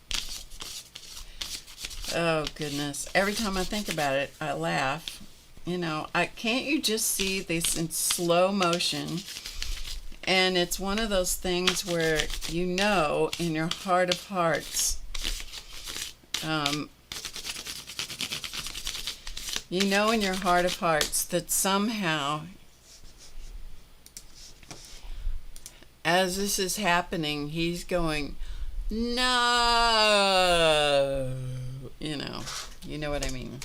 oh goodness. Every time I think about it, I laugh. You know, can't you just see this in slow motion? And it's one of those things where you know in your heart of hearts, you know in your heart of hearts that somehow, as this is happening, he's going, no, you know what I mean.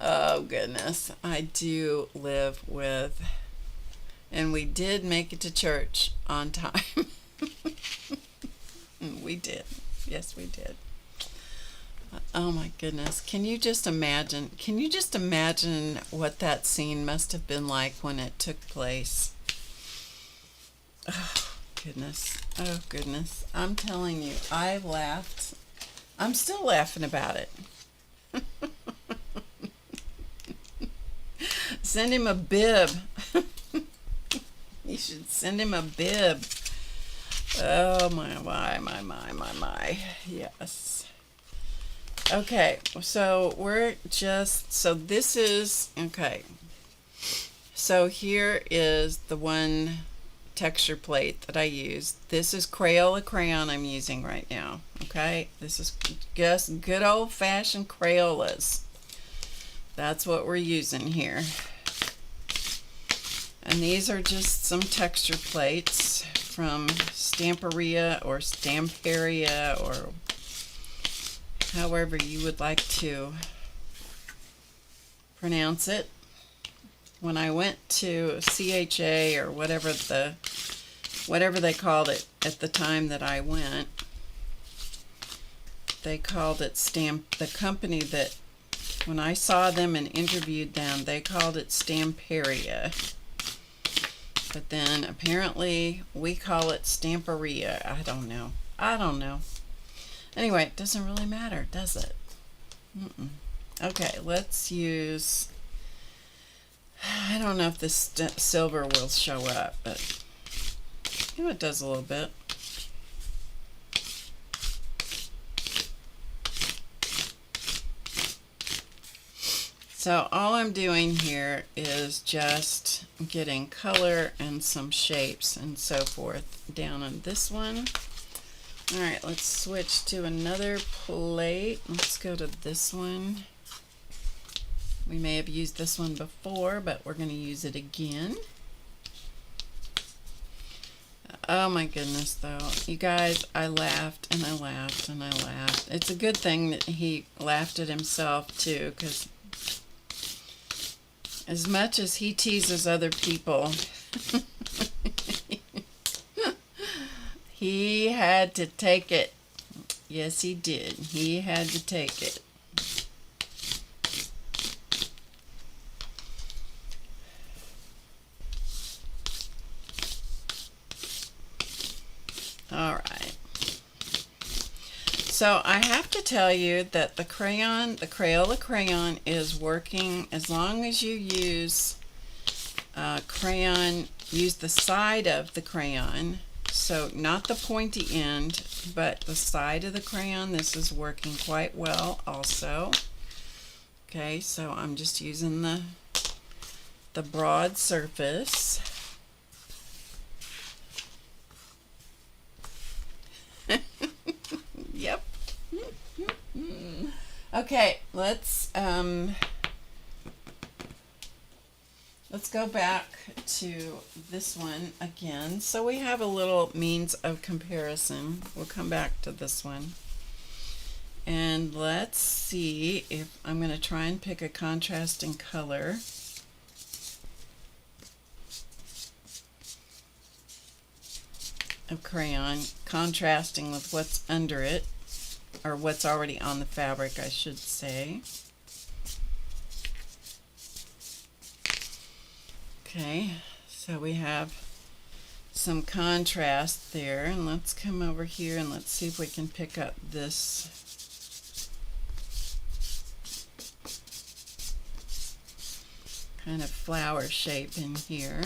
Oh goodness, I do live with, and we did make it to church on time. We did. Yes, we did. Oh my goodness. Can you just imagine what that scene must have been like when it took place? Oh goodness. Oh goodness. I'm telling you, I laughed. I'm still laughing about it. Send him a bib. You should send him a bib. Oh my. Yes. Okay, so this is, okay. So here is the one texture plate that I use. This is Crayola crayon I'm using right now. Okay, this is just good old-fashioned Crayolas. That's what we're using here. And these are just some texture plates from Stamperia or Stamperia, or however you would like to pronounce it. When I went to CHA or whatever they called it at the time that I went, they called it the company that, when I saw them and interviewed them, they called it Stamperia. But then apparently we call it Stamperia. I don't know. Anyway, it doesn't really matter, does it? Okay, let's use, I don't know if this silver will show up, but it does a little bit. So all I'm doing here is just getting color and some shapes and so forth down on this one. All right, let's switch to another plate. Let's go to this one. We may have used this one before, but we're going to use it again. Oh my goodness, though. You guys, I laughed and I laughed and I laughed. It's a good thing that he laughed at himself too, because as much as he teases other people, he had to take it. Yes, he did. He had to take it. All right. So I have to tell you that the crayon, the Crayola crayon, is working as long as you use crayon, use the side of the crayon. So not the pointy end, but the side of the crayon. This is working quite well also. Okay, so I'm just using the broad surface. Yep. Okay, let's go back to this one again. So we have a little means of comparison. We'll come back to this one. And let's see if I'm going to try and pick a contrasting color. Of crayon, contrasting with what's under it, or what's already on the fabric, I should say. Okay, so we have some contrast there, and let's come over here and let's see if we can pick up this kind of flower shape in here.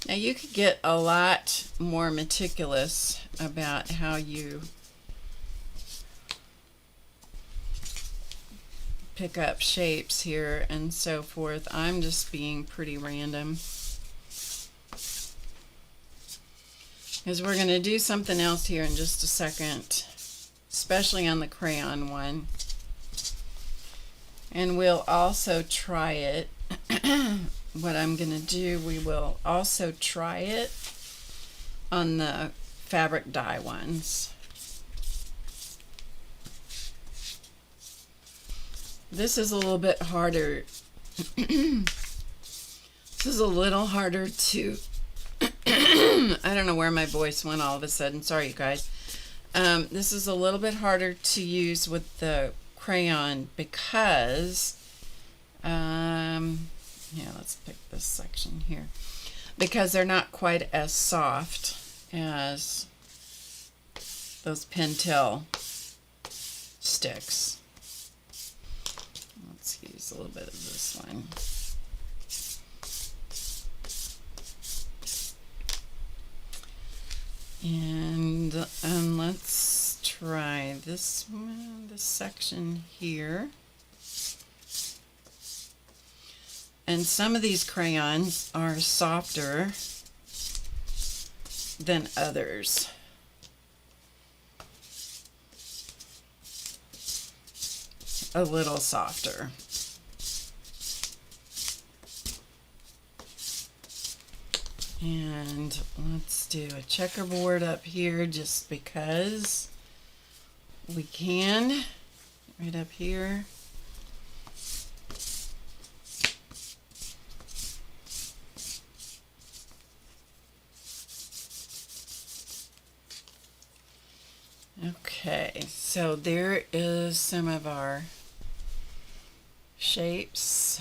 Now you could get a lot more meticulous about how you pick up shapes here and so forth. I'm just being pretty random, because we're going to do something else here in just a second, especially on the crayon one. And we'll also try it. What I'm going to do, we will also try it on the fabric dye ones. This is a little bit harder. This is a little harder to I don't know where my voice went all of a sudden. Sorry, you guys. This is a little bit harder to use with the crayon because yeah, let's pick this section here, because they're not quite as soft as those Pentel sticks. Let's use a little bit of this one. And let's try this one, this section here. And some of these crayons are softer than others. A little softer. And let's do a checkerboard up here just because we can. Right up here. Okay, so there is some of our shapes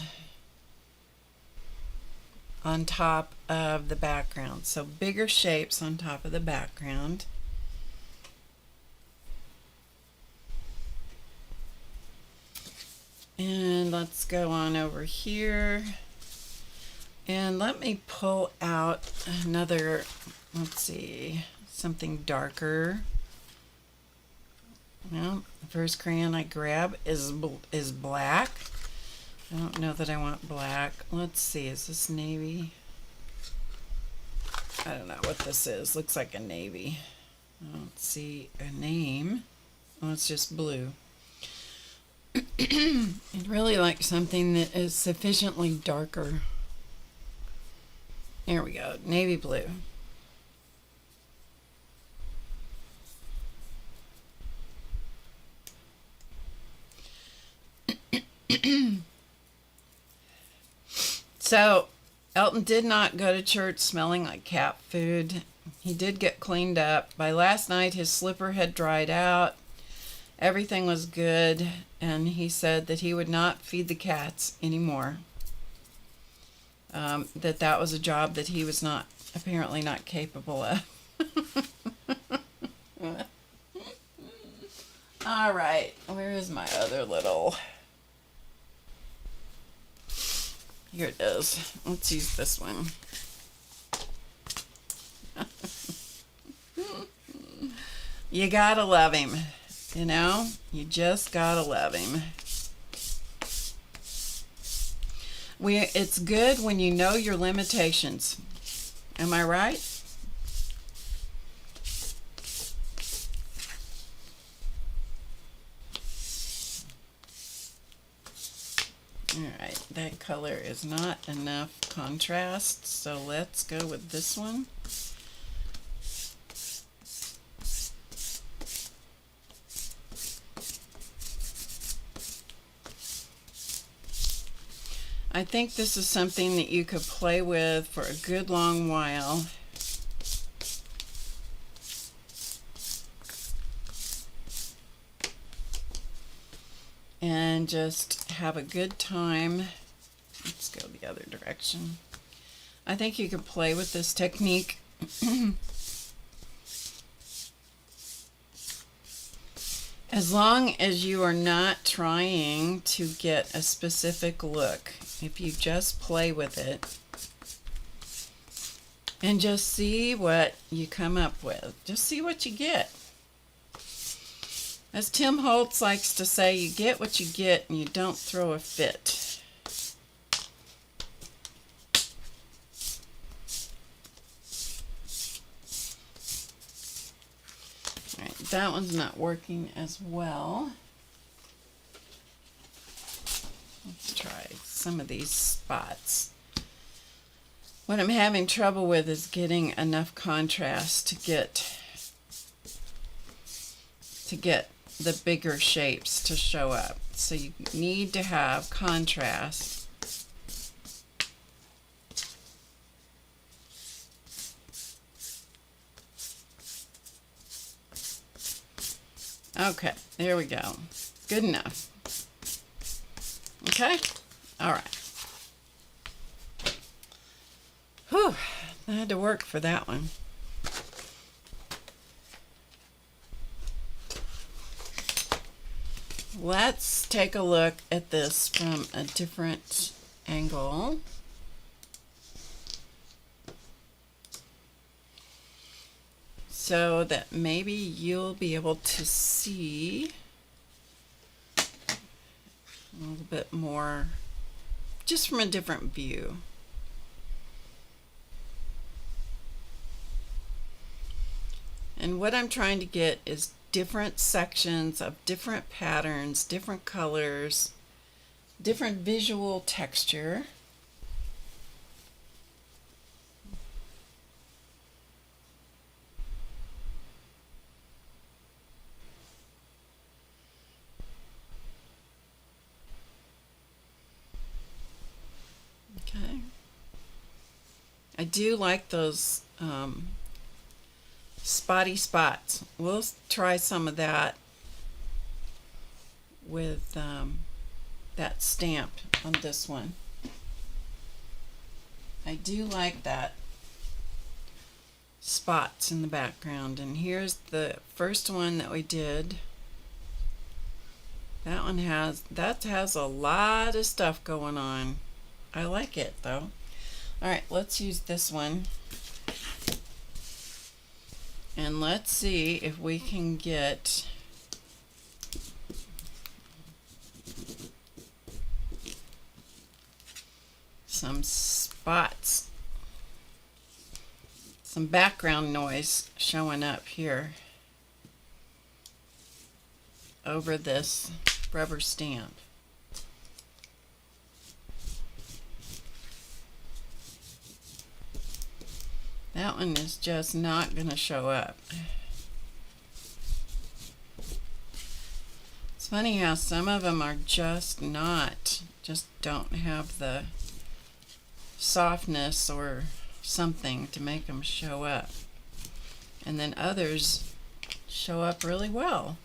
on top of the background. So bigger shapes on top of the background. And let's go on over here. And let me pull out another, let's see, something darker. Well, the first crayon I grab is black. I don't know that I want black. Let's see, is this navy? I don't know what this is. Looks like a navy. I don't see a name. Oh, it's just blue. I'd really like something that is sufficiently darker. There we go, navy blue. So, Elton did not go to church smelling like cat food. He did get cleaned up. By last night, his slipper had dried out. Everything was good, and he said that he would not feed the cats anymore. That was a job that he was apparently not capable of. All right, where is my other little... Here it is. Let's use this one. You gotta love him. You know? You just gotta love him. It's good when you know your limitations. Am I right? Alright, that color is not enough contrast, so let's go with this one. I think this is something that you could play with for a good long while. And just have a good time. Let's go the other direction. I think you could play with this technique as long as you are not trying to get a specific look. If you just play with it and just see what you come up with. Just see what you get. As Tim Holtz likes to say, you get what you get and you don't throw a fit. All right, that one's not working as well. Let's try some of these spots. What I'm having trouble with is getting enough contrast to get the bigger shapes to show up. So you need to have contrast. Okay, there we go. Good enough. Okay? All right. Whew, I had to work for that one. Let's take a look at this from a different angle. So that maybe you'll be able to see a little bit more just from a different view. And what I'm trying to get is different sections of different patterns, different colors, different visual texture. Okay. I do like those spotty spots. We'll try some of that with that stamp on this one. I do like that spots in the background. And here's the first one that we did. That one has a lot of stuff going on. I like it though. All right, let's use this one. And let's see if we can get some spots, some background noise showing up here over this rubber stamp. That one is just not going to show up. It's funny how some of them are just don't have the softness or something to make them show up. And then others show up really well.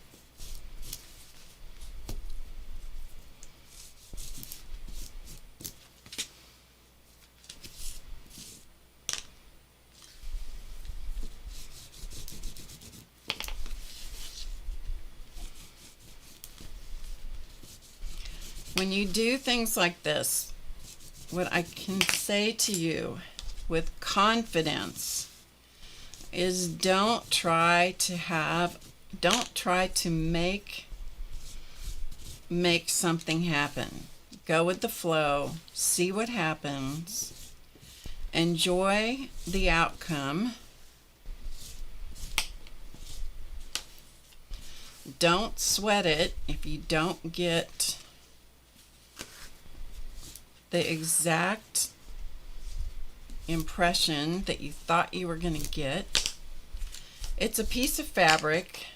When you do things like this, what I can say to you with confidence is don't try to make something happen. Go with the flow, see what happens, enjoy the outcome. Don't sweat it if you don't get the exact impression that you thought you were going to get. It's a piece of fabric.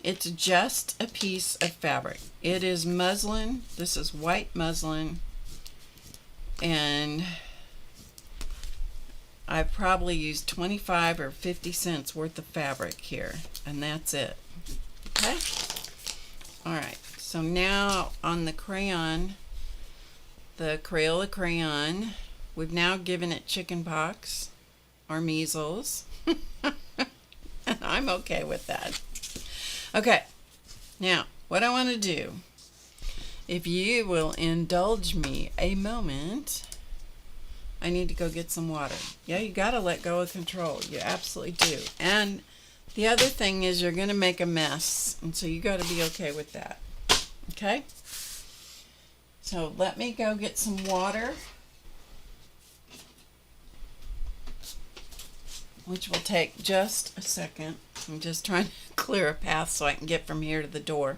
It's just a piece of fabric. It is muslin. This is white muslin. And I've probably used 25 or 50 cents worth of fabric here. And that's it. Okay? All right. So now on the crayon, the Crayola crayon, we've now given it chicken pox or measles. And I'm okay with that. Okay, now what I want to do, if you will indulge me a moment, I need to go get some water. Yeah, you got to let go of control. You absolutely do. And the other thing is you're going to make a mess, and so you got to be okay with that. Okay, so let me go get some water, which will take just a second. I'm just trying to clear a path so I can get from here to the door.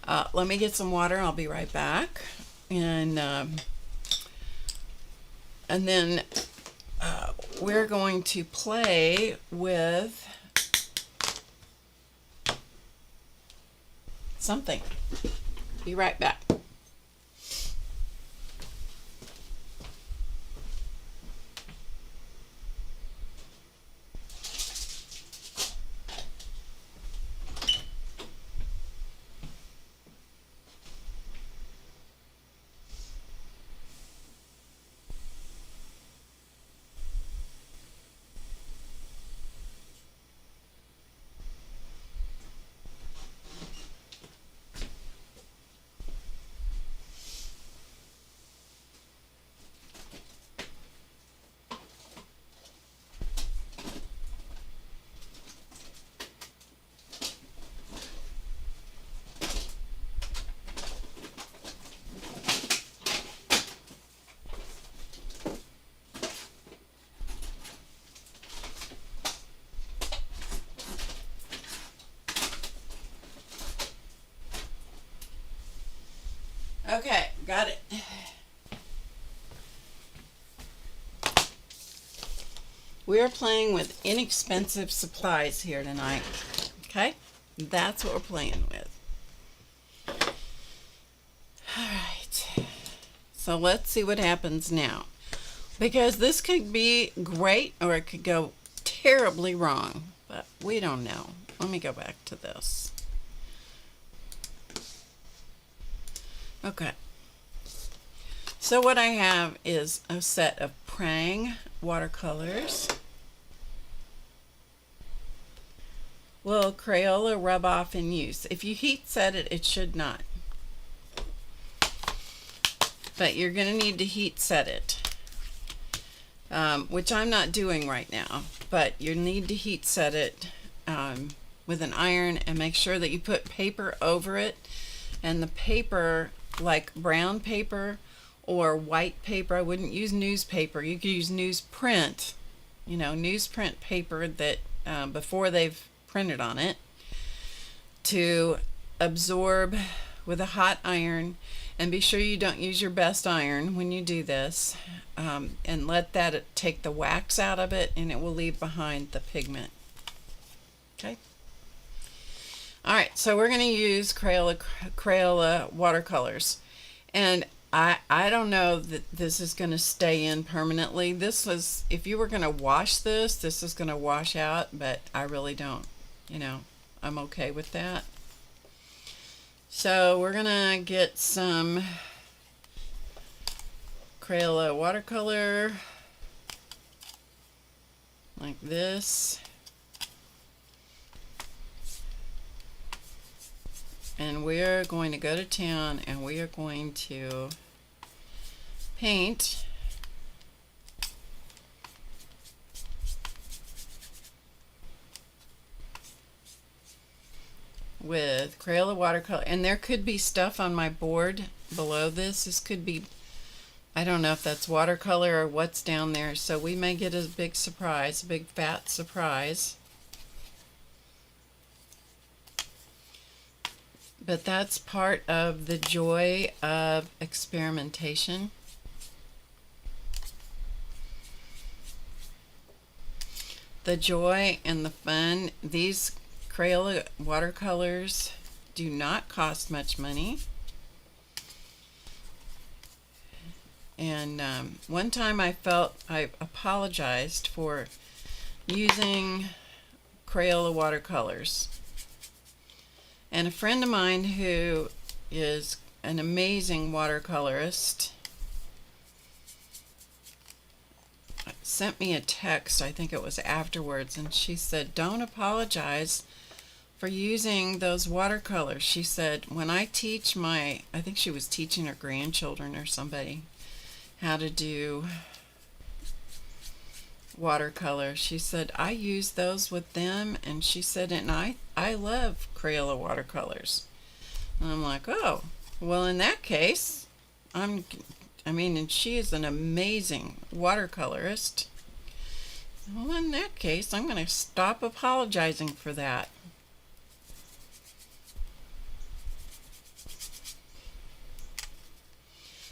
Let me get some water. I'll be right back. And then we're going to play with something. Be right back. Okay, got it. We're playing with inexpensive supplies here tonight. Okay? That's what we're playing with. Alright. So let's see what happens now. Because this could be great or it could go terribly wrong. But we don't know. Let me go back to this. Okay. So what I have is a set of Prang watercolors. Will Crayola rub off in use? If you heat set it, it should not. But you're going to need to heat set it. Which I'm not doing right now. But you need to heat set it with an iron and make sure that you put paper over it. And the paper, like brown paper or white paper, I wouldn't use newspaper. You could use newsprint, newsprint paper that before they've printed on it, to absorb with a hot iron. And be sure you don't use your best iron when you do this, and let that take the wax out of it, and it will leave behind the pigment. Okay. Alright, so we're going to use Crayola watercolors. And I don't know that this is going to stay in permanently. This was, if you were going to wash this is going to wash out, but I really don't. I'm okay with that. So we're going to get some Crayola watercolor like this. And we're going to go to town and we are going to paint with Crayola watercolor. And there could be stuff on my board below this. This could be, I don't know if that's watercolor or what's down there. So we may get a big surprise, a big fat surprise. But that's part of the joy of experimentation. The joy and the fun. These Crayola watercolors do not cost much money. And one time I apologized for using Crayola watercolors. And a friend of mine who is an amazing watercolorist sent me a text, I think it was afterwards, and she said, don't apologize for using those watercolors. She said, when I teach I think she was teaching her grandchildren or somebody how to do watercolor, she said, I use those with them, and she said, and I love Crayola watercolors. And I'm like, oh, well, in that case, and she is an amazing watercolorist. Well, in that case, I'm going to stop apologizing for that.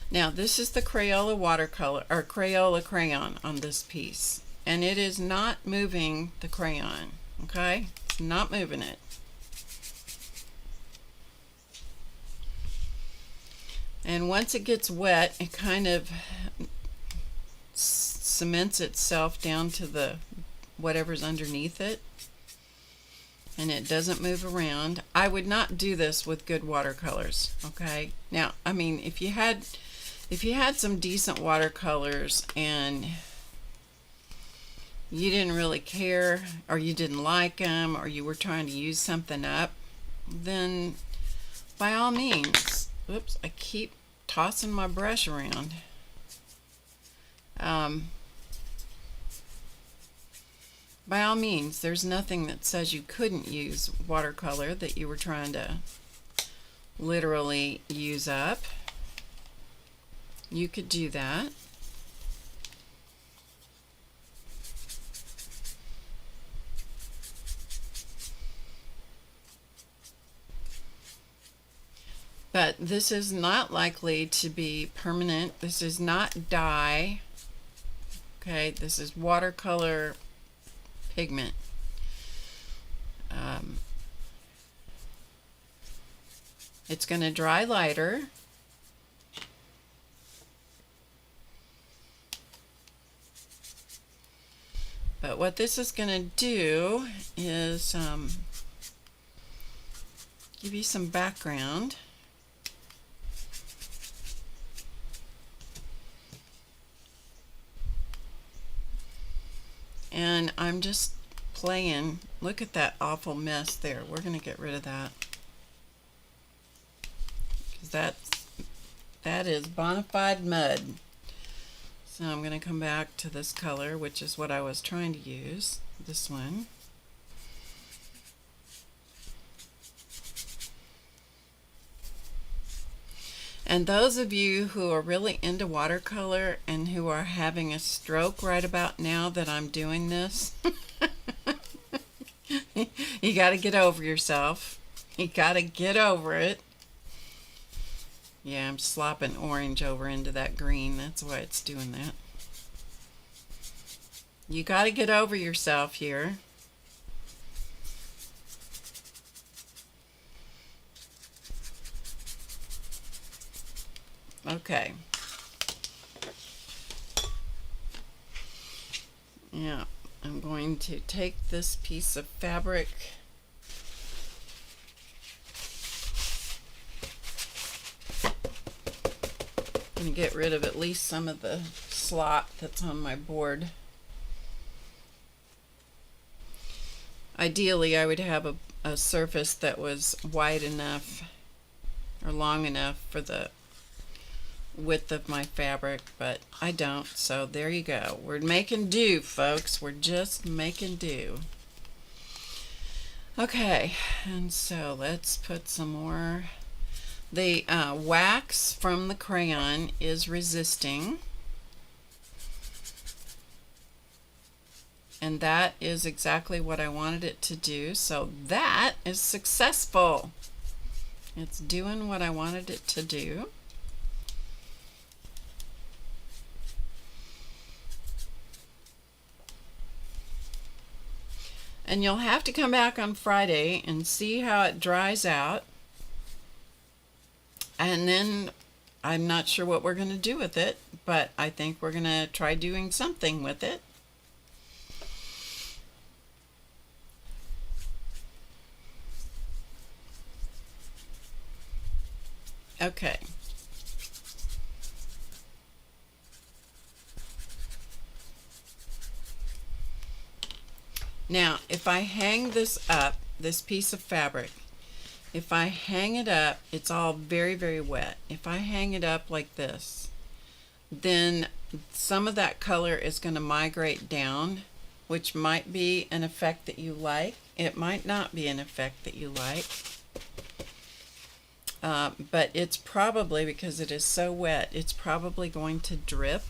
Now, this is the Crayola watercolor, or Crayola crayon on this piece. And it is not moving the crayon, okay? It's not moving it. And once it gets wet, it kind of cements itself down to the whatever's underneath it. And it doesn't move around. I would not do this with good watercolors, okay? Now, if you had some decent watercolors and you didn't really care, or you didn't like them, or you were trying to use something up, then by all means, oops, I keep tossing my brush around. By all means, there's nothing that says you couldn't use watercolor that you were trying to literally use up. You could do that. But this is not likely to be permanent. This is not dye. Okay, this is watercolor pigment. It's going to dry lighter. But what this is going to do is give you some background. And I'm just playing. Look at that awful mess there. We're going to get rid of that. Because that is bona fide mud. So I'm going to come back to this color, which is what I was trying to use. This one. And those of you who are really into watercolor and who are having a stroke right about now that I'm doing this, you got to get over yourself. You got to get over it. Yeah, I'm slopping orange over into that green. That's why it's doing that. You got to get over yourself here. Okay. Yeah, I'm going to take this piece of fabric and get rid of at least some of the slot that's on my board. Ideally, I would have a surface that was wide enough or long enough for the width of my fabric, but I don't, so there you go. We're making do, folks. We're just making do. Okay, and so let's put some more. The wax from the crayon is resisting, and that is exactly what I wanted it to do, so that is successful. It's doing what I wanted it to do. And you'll have to come back on Friday and see how it dries out. And then I'm not sure what we're going to do with it, but I think we're going to try doing something with it. Okay. Now, if I hang this up, this piece of fabric, if I hang it up, it's all very, very wet. If I hang it up like this, then some of that color is going to migrate down, which might be an effect that you like. It might not be an effect that you like. But it's probably, because it is so wet, it's probably going to drip.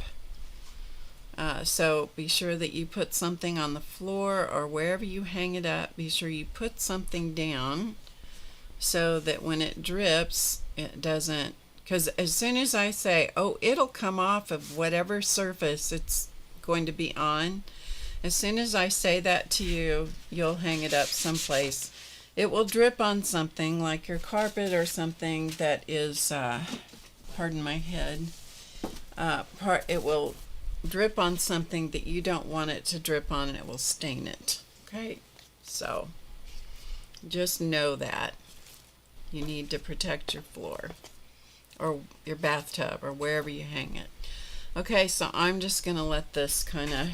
So be sure that you put something on the floor or wherever you hang it up, be sure you put something down so that when it drips, it doesn't, because as soon as I say, oh, it'll come off of whatever surface it's going to be on, as soon as I say that to you, you'll hang it up someplace. It will drip on something like your carpet or something that is, pardon my head, it will drip on something that you don't want it to drip on, and it will stain it. Okay, so just know that you need to protect your floor or your bathtub or wherever you hang it. Okay, so I'm just going to let this kind of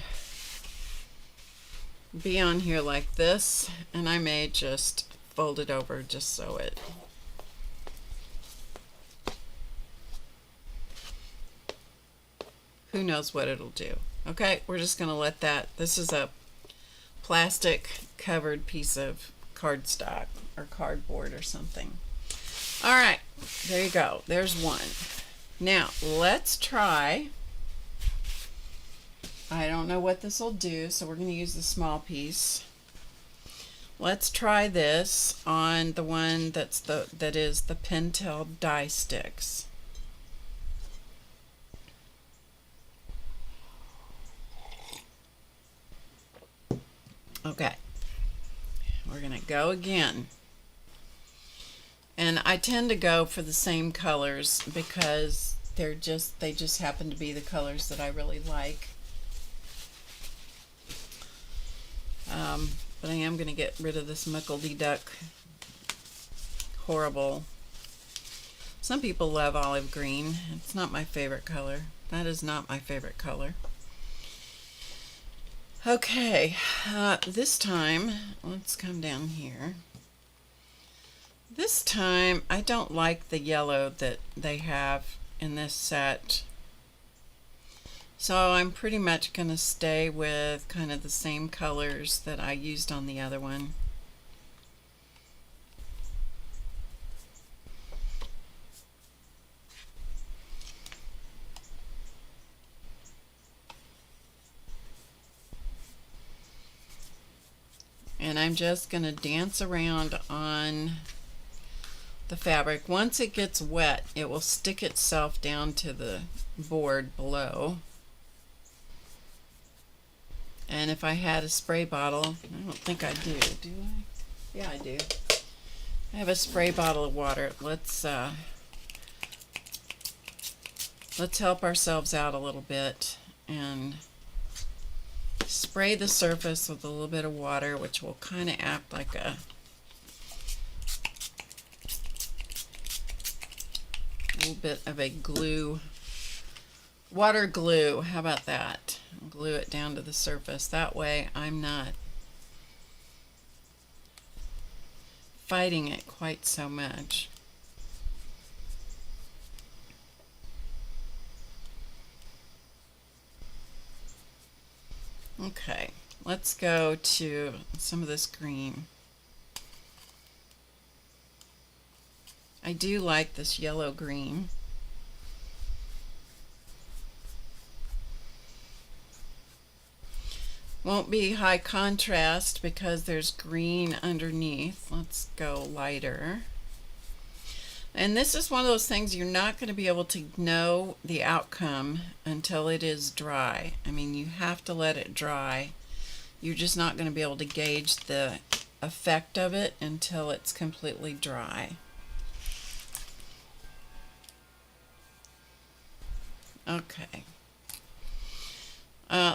be on here like this, and I may just fold it over just so it who knows what it'll do. Okay, we're just going to let that. This is a plastic covered piece of cardstock or cardboard or something. All right, there you go. There's one. Now let's try. I don't know what this will do, so we're going to use the small piece. Let's try this on the one that is the Pentel die sticks. Okay, we're gonna go again. And I tend to go for the same colors because they just happen to be the colors that I really like. But I am going to get rid of this muckle-de-duck horrible. Some people love olive green. It's not my favorite color. That is not my favorite color. Okay, this time, let's come down here. This time, I don't like the yellow that they have in this set. So I'm pretty much going to stay with kind of the same colors that I used on the other one. And I'm just going to dance around on the fabric. Once it gets wet, it will stick itself down to the board below. And if I had a spray bottle, I don't think I do I? Yeah, I do. I have a spray bottle of water. Let's help ourselves out a little bit and spray the surface with a little bit of water, which will kind of act like a little bit of a glue. Water glue, how about that? Glue it down to the surface. That way I'm not fighting it quite so much. Okay, let's go to some of this green. I do like this yellow green. Won't be high contrast because there's green underneath. Let's go lighter. And this is one of those things you're not going to be able to know the outcome until it is dry. I mean, you have to let it dry. You're just not going to be able to gauge the effect of it until it's completely dry. Okay.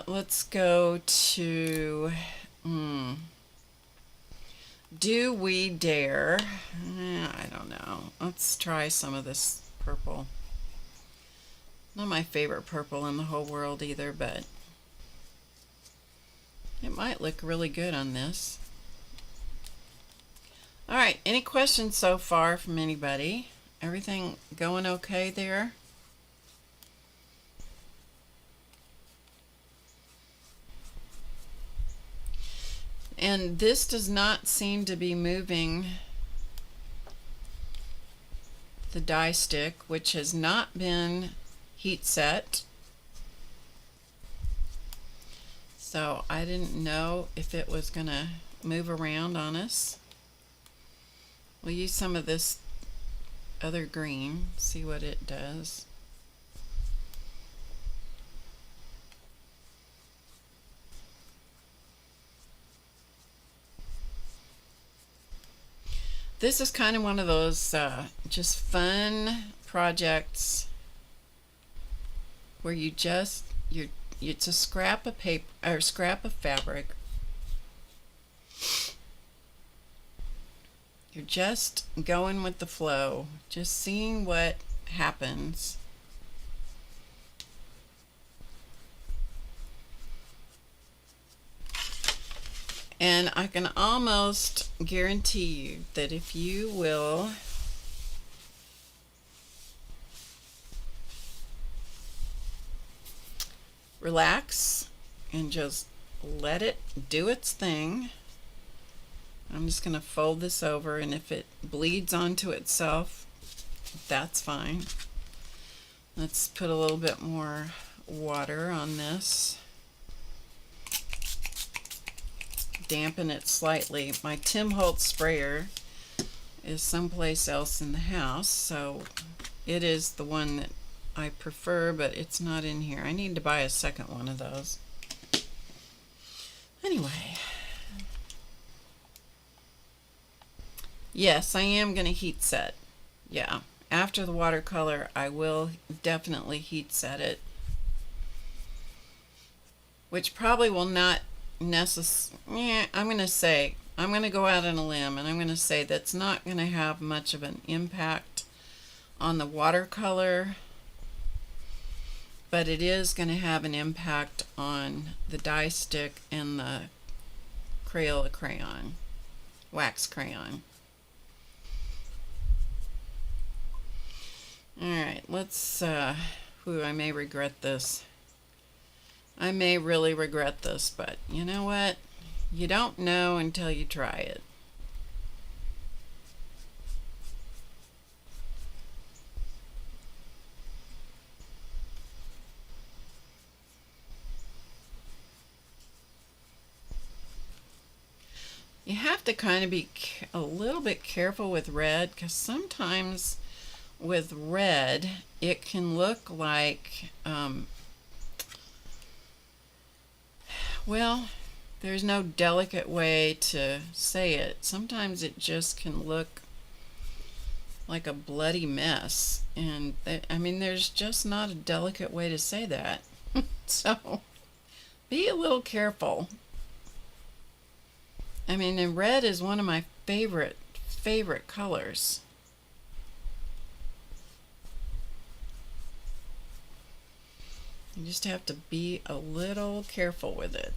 Let's go to Do We Dare? I don't know. Let's try some of this purple. Not my favorite purple in the whole world either, but it might look really good on this. All right, any questions so far from anybody? Everything going okay there? And this does not seem to be moving the die stick, which has not been heat set. So I didn't know if it was going to move around on us. We'll use some of this other green, see what it does. This is kind of one of those just fun projects where it's a scrap of paper or scrap of fabric. You're just going with the flow, just seeing what happens. And I can almost guarantee you that if you will relax and just let it do its thing. I'm just going to fold this over, and if it bleeds onto itself, that's fine. Let's put a little bit more water on this. dampen it slightly. My Tim Holtz sprayer is someplace else in the house, so it is the one that I prefer, but it's not in here. I need to buy a second one of those. Anyway, yes, I am going to heat set. Yeah, after the watercolor, I will definitely heat set it, which probably will not necessarily, I'm going to go out on a limb, and I'm going to say that's not going to have much of an impact on the watercolor, but it is going to have an impact on the dye stick and the Crayola crayon, wax crayon. Alright, let's, I may regret this. I may really regret this, but you know what? You don't know until you try it. You have to kind of be a little bit careful with red, because sometimes with red it can look like, well, there's no delicate way to say it. Sometimes it just can look like a bloody mess, and I mean, there's just not a delicate way to say that. So be a little careful. I mean, and red is one of my favorite colors. You just have to be a little careful with it.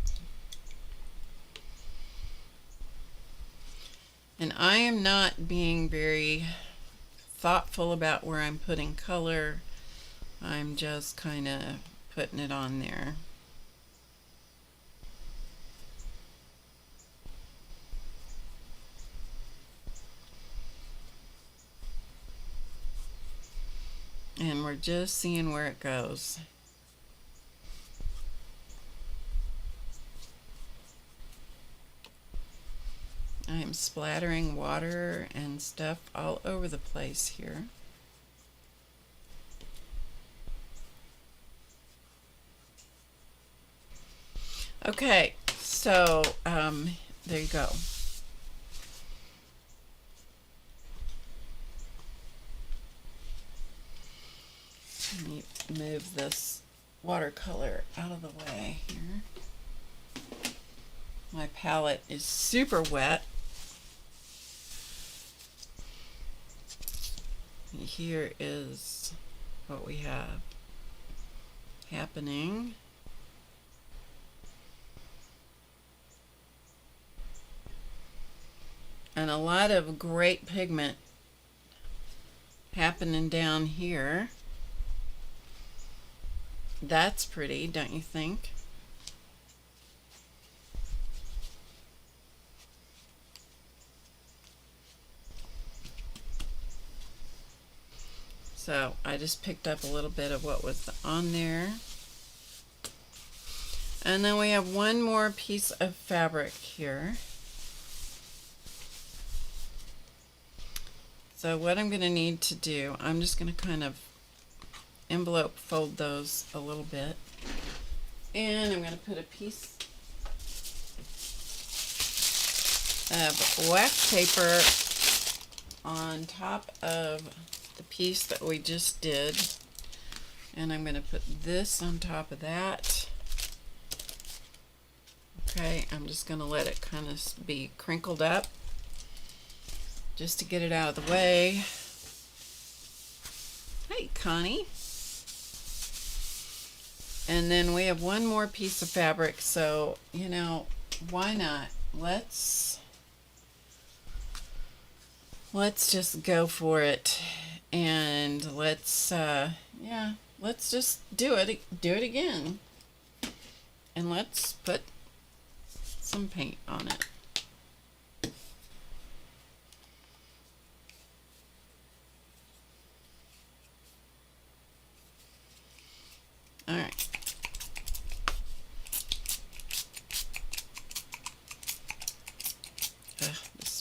And I am not being very thoughtful about where I'm putting color. I'm just kind of putting it on there. And we're just seeing where it goes. I am splattering water and stuff all over the place here. Okay, so there you go. Let me move this watercolor out of the way here. My palette is super wet. Here is what we have happening. And a lot of great pigment happening down here. That's pretty, don't you think? So I just picked up a little bit of what was on there. And then we have one more piece of fabric here. So what I'm going to need to do, I'm just going to kind of envelope fold those a little bit, and I'm going to put a piece of wax paper on top of the piece that we just did, and I'm going to put this on top of that. Okay, I'm just going to let it kind of be crinkled up just to get it out of the way. Hey, Connie. And then we have one more piece of fabric, so, you know, why not? Let's just go for it, and let's just do it again, and let's put some paint on it. All right.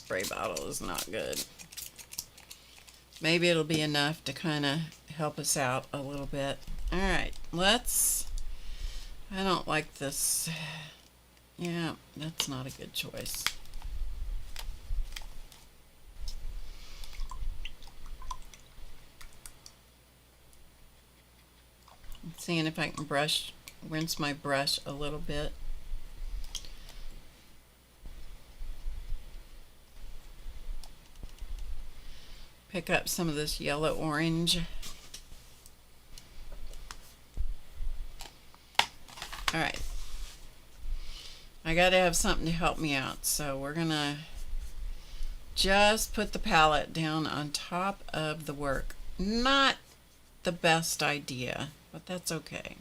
spray bottle is not good. Maybe it'll be enough to kind of help us out a little bit. Alright, I don't like this. Yeah, that's not a good choice. I'm seeing if I can rinse my brush a little bit. Pick up some of this yellow orange. Alright. I gotta have something to help me out, so we're gonna just put the palette down on top of the work. Not the best idea, but that's okay.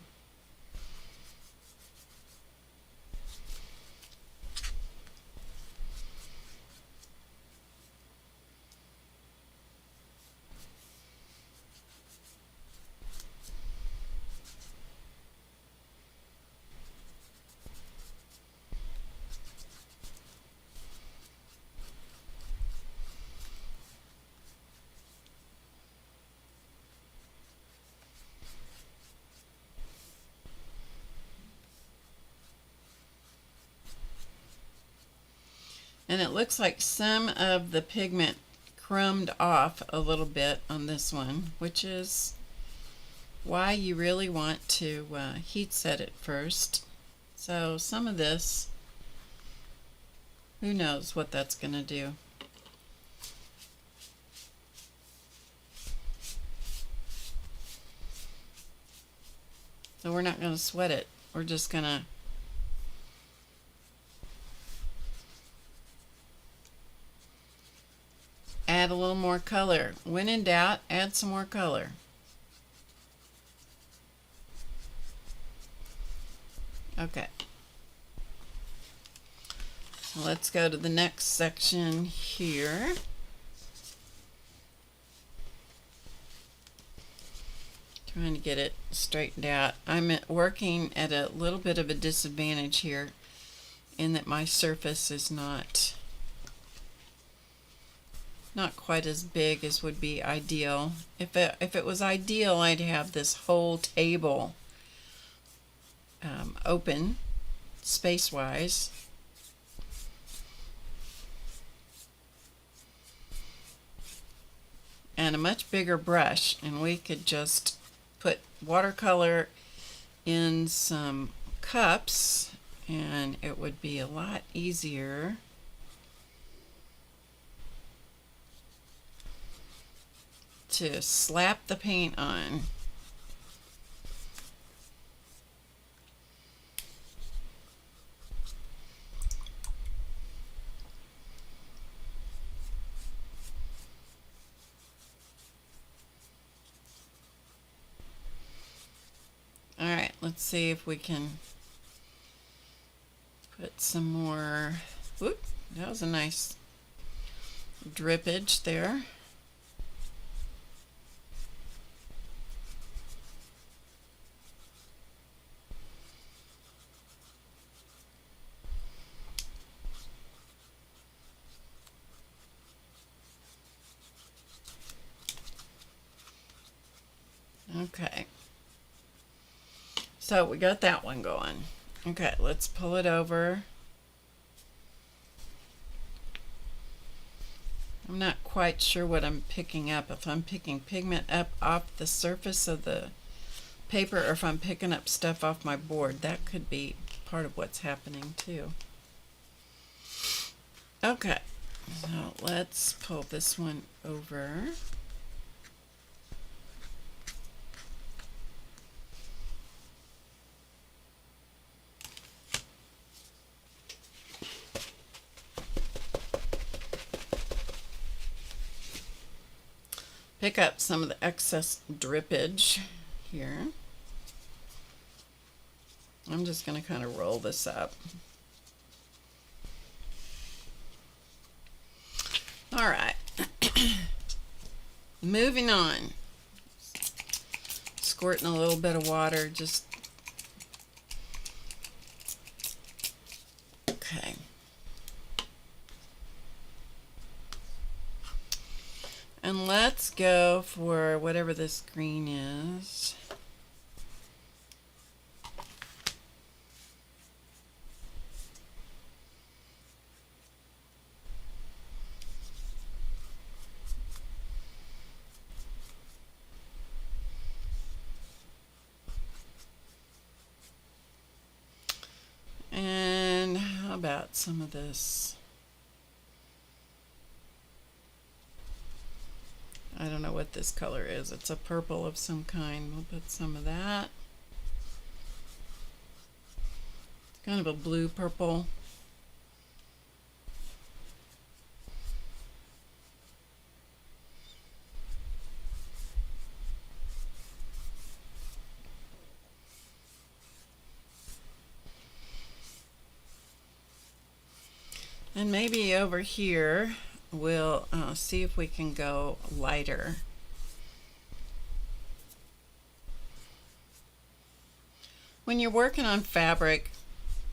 And it looks like some of the pigment crumbed off a little bit on this one, which is why you really want to heat set it first. So some of this, who knows what that's going to do. So we're not going to sweat it. We're just going to add a little more color. When in doubt, add some more color. Okay. So let's go to the next section here. Trying to get it straightened out. I'm working at a little bit of a disadvantage here in that my surface is not quite as big as would be ideal. If it was ideal, I'd have this whole table open space-wise. And a much bigger brush, and we could just put watercolor in some cups and it would be a lot easier to slap the paint on. All right, let's see if we can put some more. Whoop, that was a nice drippage there. Okay, so we got that one going. Okay, let's pull it over. I'm not quite sure what I'm picking up, if I'm picking pigment up off the surface of the paper or if I'm picking up stuff off my board. That could be part of what's happening too. Okay, so let's pull this one over. Pick up some of the excess drippage here. I'm just going to kind of roll this up. All right. Moving on. Squirting a little bit of water, just okay. And let's go for whatever this green is. And how about some of this? I don't know what this color is. It's a purple of some kind. We'll put some of that. It's kind of a blue purple. And maybe over here we'll see if we can go lighter. When you're working on fabric,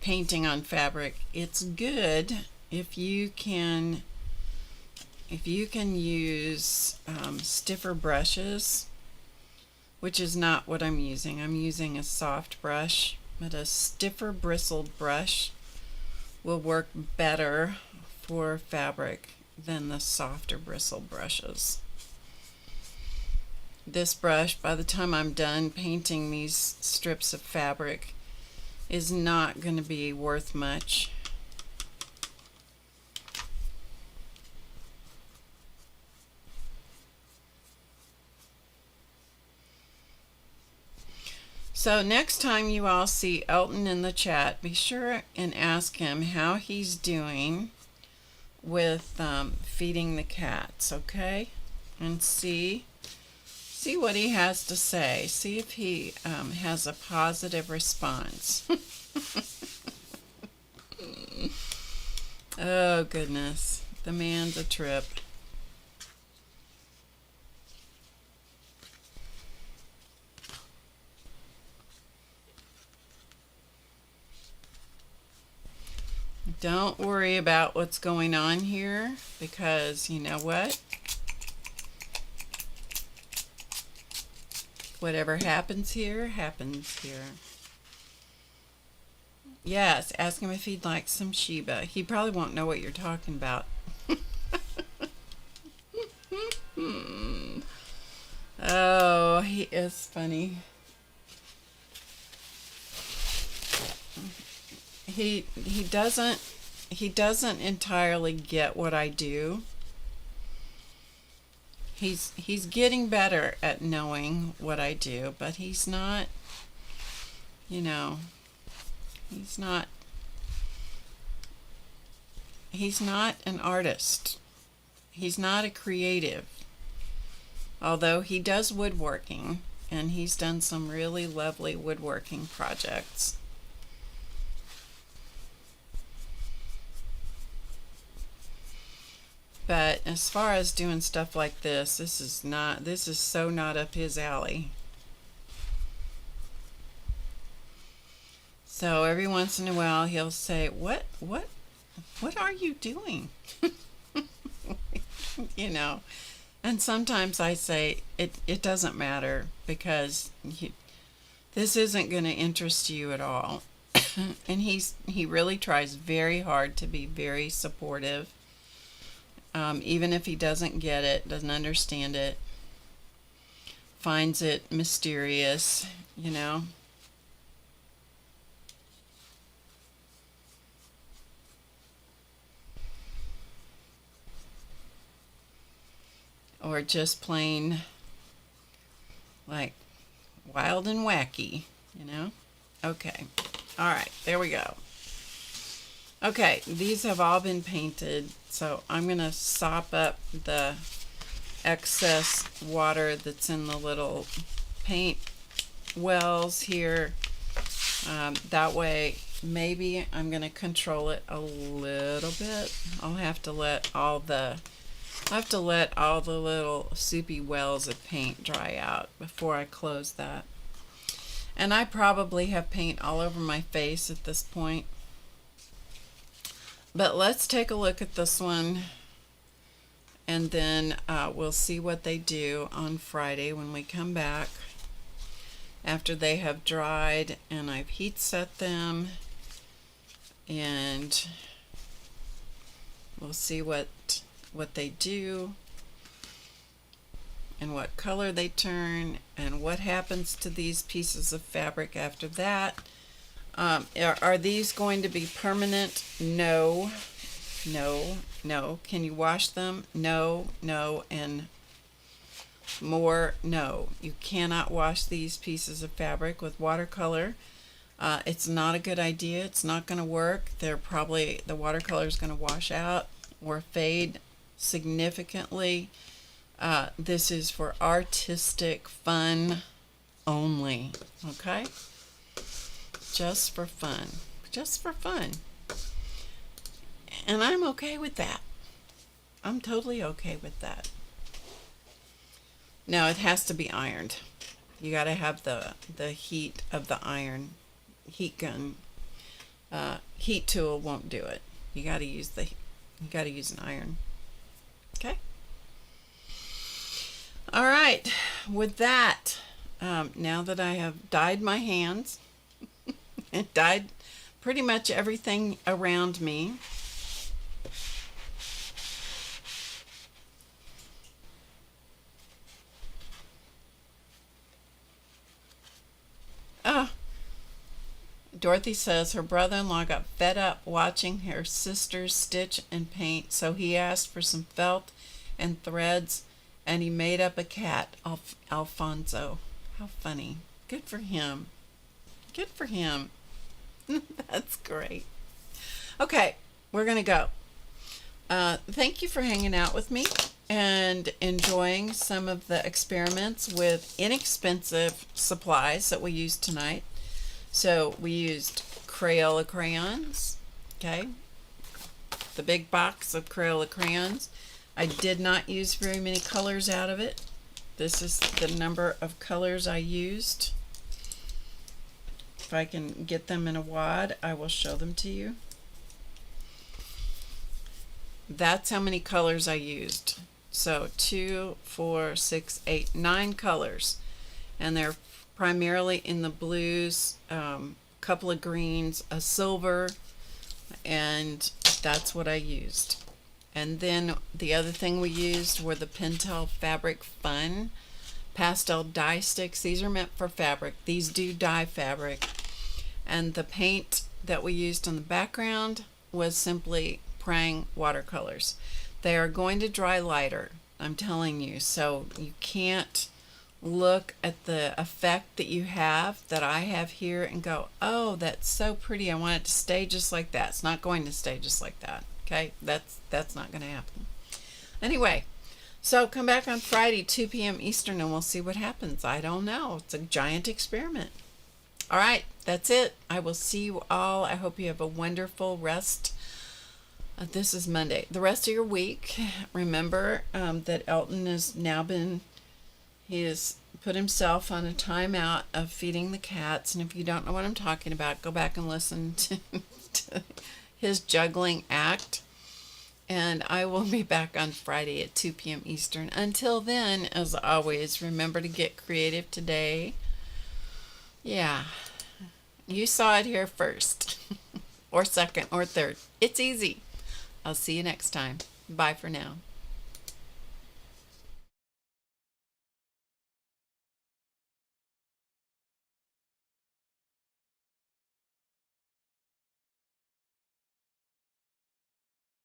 painting on fabric, it's good if you can use stiffer brushes, which is not what I'm using. I'm using a soft brush, but a stiffer bristled brush will work better for fabric than the softer bristle brushes. This brush, by the time I'm done painting these strips of fabric, is not going to be worth much. So next time you all see Elton in the chat, be sure and ask him how he's doing with feeding the cats, okay? And see what he has to say. See if he has a positive response. Oh goodness, the man's a trip. Don't worry about what's going on here, because you know what? Whatever happens here, happens here. Yes, ask him if he'd like some Sheba. He probably won't know what you're talking about. Oh, he is funny. He doesn't entirely get what I do. He's getting better at knowing what I do, but he's not, you know, he's not an artist. He's not a creative. Although he does woodworking, and he's done some really lovely woodworking projects. But as far as doing stuff like this, this is so not up his alley. So every once in a while he'll say, what are you doing? You know, and sometimes I say it doesn't matter, because this isn't going to interest you at all. And he really tries very hard to be very supportive. Even if he doesn't get it, doesn't understand it, finds it mysterious, you know. Or just plain like wild and wacky, you know. Okay, all right, there we go. Okay, these have all been painted, so I'm going to sop up the excess water that's in the little paint wells here. That way, maybe I'm going to control it a little bit. I'll have to let all the little soupy wells of paint dry out before I close that. And I probably have paint all over my face at this point. But let's take a look at this one and then we'll see what they do on Friday when we come back after they have dried and I've heat set them, and we'll see what they do and what color they turn and what happens to these pieces of fabric after that. Are these going to be permanent? No, no, no. Can you wash them? No, no, and more no. You cannot wash these pieces of fabric with watercolor. It's not a good idea. It's not going to work. The watercolor is going to wash out or fade significantly. This is for artistic fun only, okay? Just for fun. Just for fun. And I'm okay with that. I'm totally okay with that. Now it has to be ironed. You got to have the heat of the iron. Heat gun. Heat tool won't do it. You got to use an iron. Okay? All right, with that, now that I have dyed my hands and dyed pretty much everything around me, Dorothy says her brother-in-law got fed up watching her sisters stitch and paint, so he asked for some felt and threads, and he made up a cat, Alfonso. How funny. Good for him. Good for him. That's great. Okay, we're going to go. Thank you for hanging out with me and enjoying some of the experiments with inexpensive supplies that we used tonight. So we used Crayola crayons, okay? The big box of Crayola crayons. I did not use very many colors out of it. This is the number of colors I used. If I can get them in a wad, I will show them to you. That's how many colors I used. So 2, 4, 6, 8, 9 colors. And they're primarily in the blues, couple of greens, a silver, and that's what I used. And then the other thing we used were the Pentel Fabric Fun pastel dye sticks. These are meant for fabric. These do dye fabric. And the paint that we used on the background was simply Prang watercolors. They are going to dry lighter, I'm telling you. So you can't look at the effect that you have, that I have here, and go, oh, that's so pretty, I want it to stay just like that. It's not going to stay just like that. Okay, that's not going to happen. Anyway, so come back on Friday, 2 p.m. Eastern, and we'll see what happens. I don't know. It's a giant experiment. All right, that's it. I will see you all. I hope you have a wonderful rest. This is Monday. The rest of your week. Remember that Elton has now he has put himself on a timeout of feeding the cats. And if you don't know what I'm talking about, go back and listen to his juggling act. And I will be back on Friday at 2 p.m. Eastern. Until then, as always, remember to get creative today. Yeah, you saw it here first, or second, or third. It's easy. I'll see you next time. Bye for now.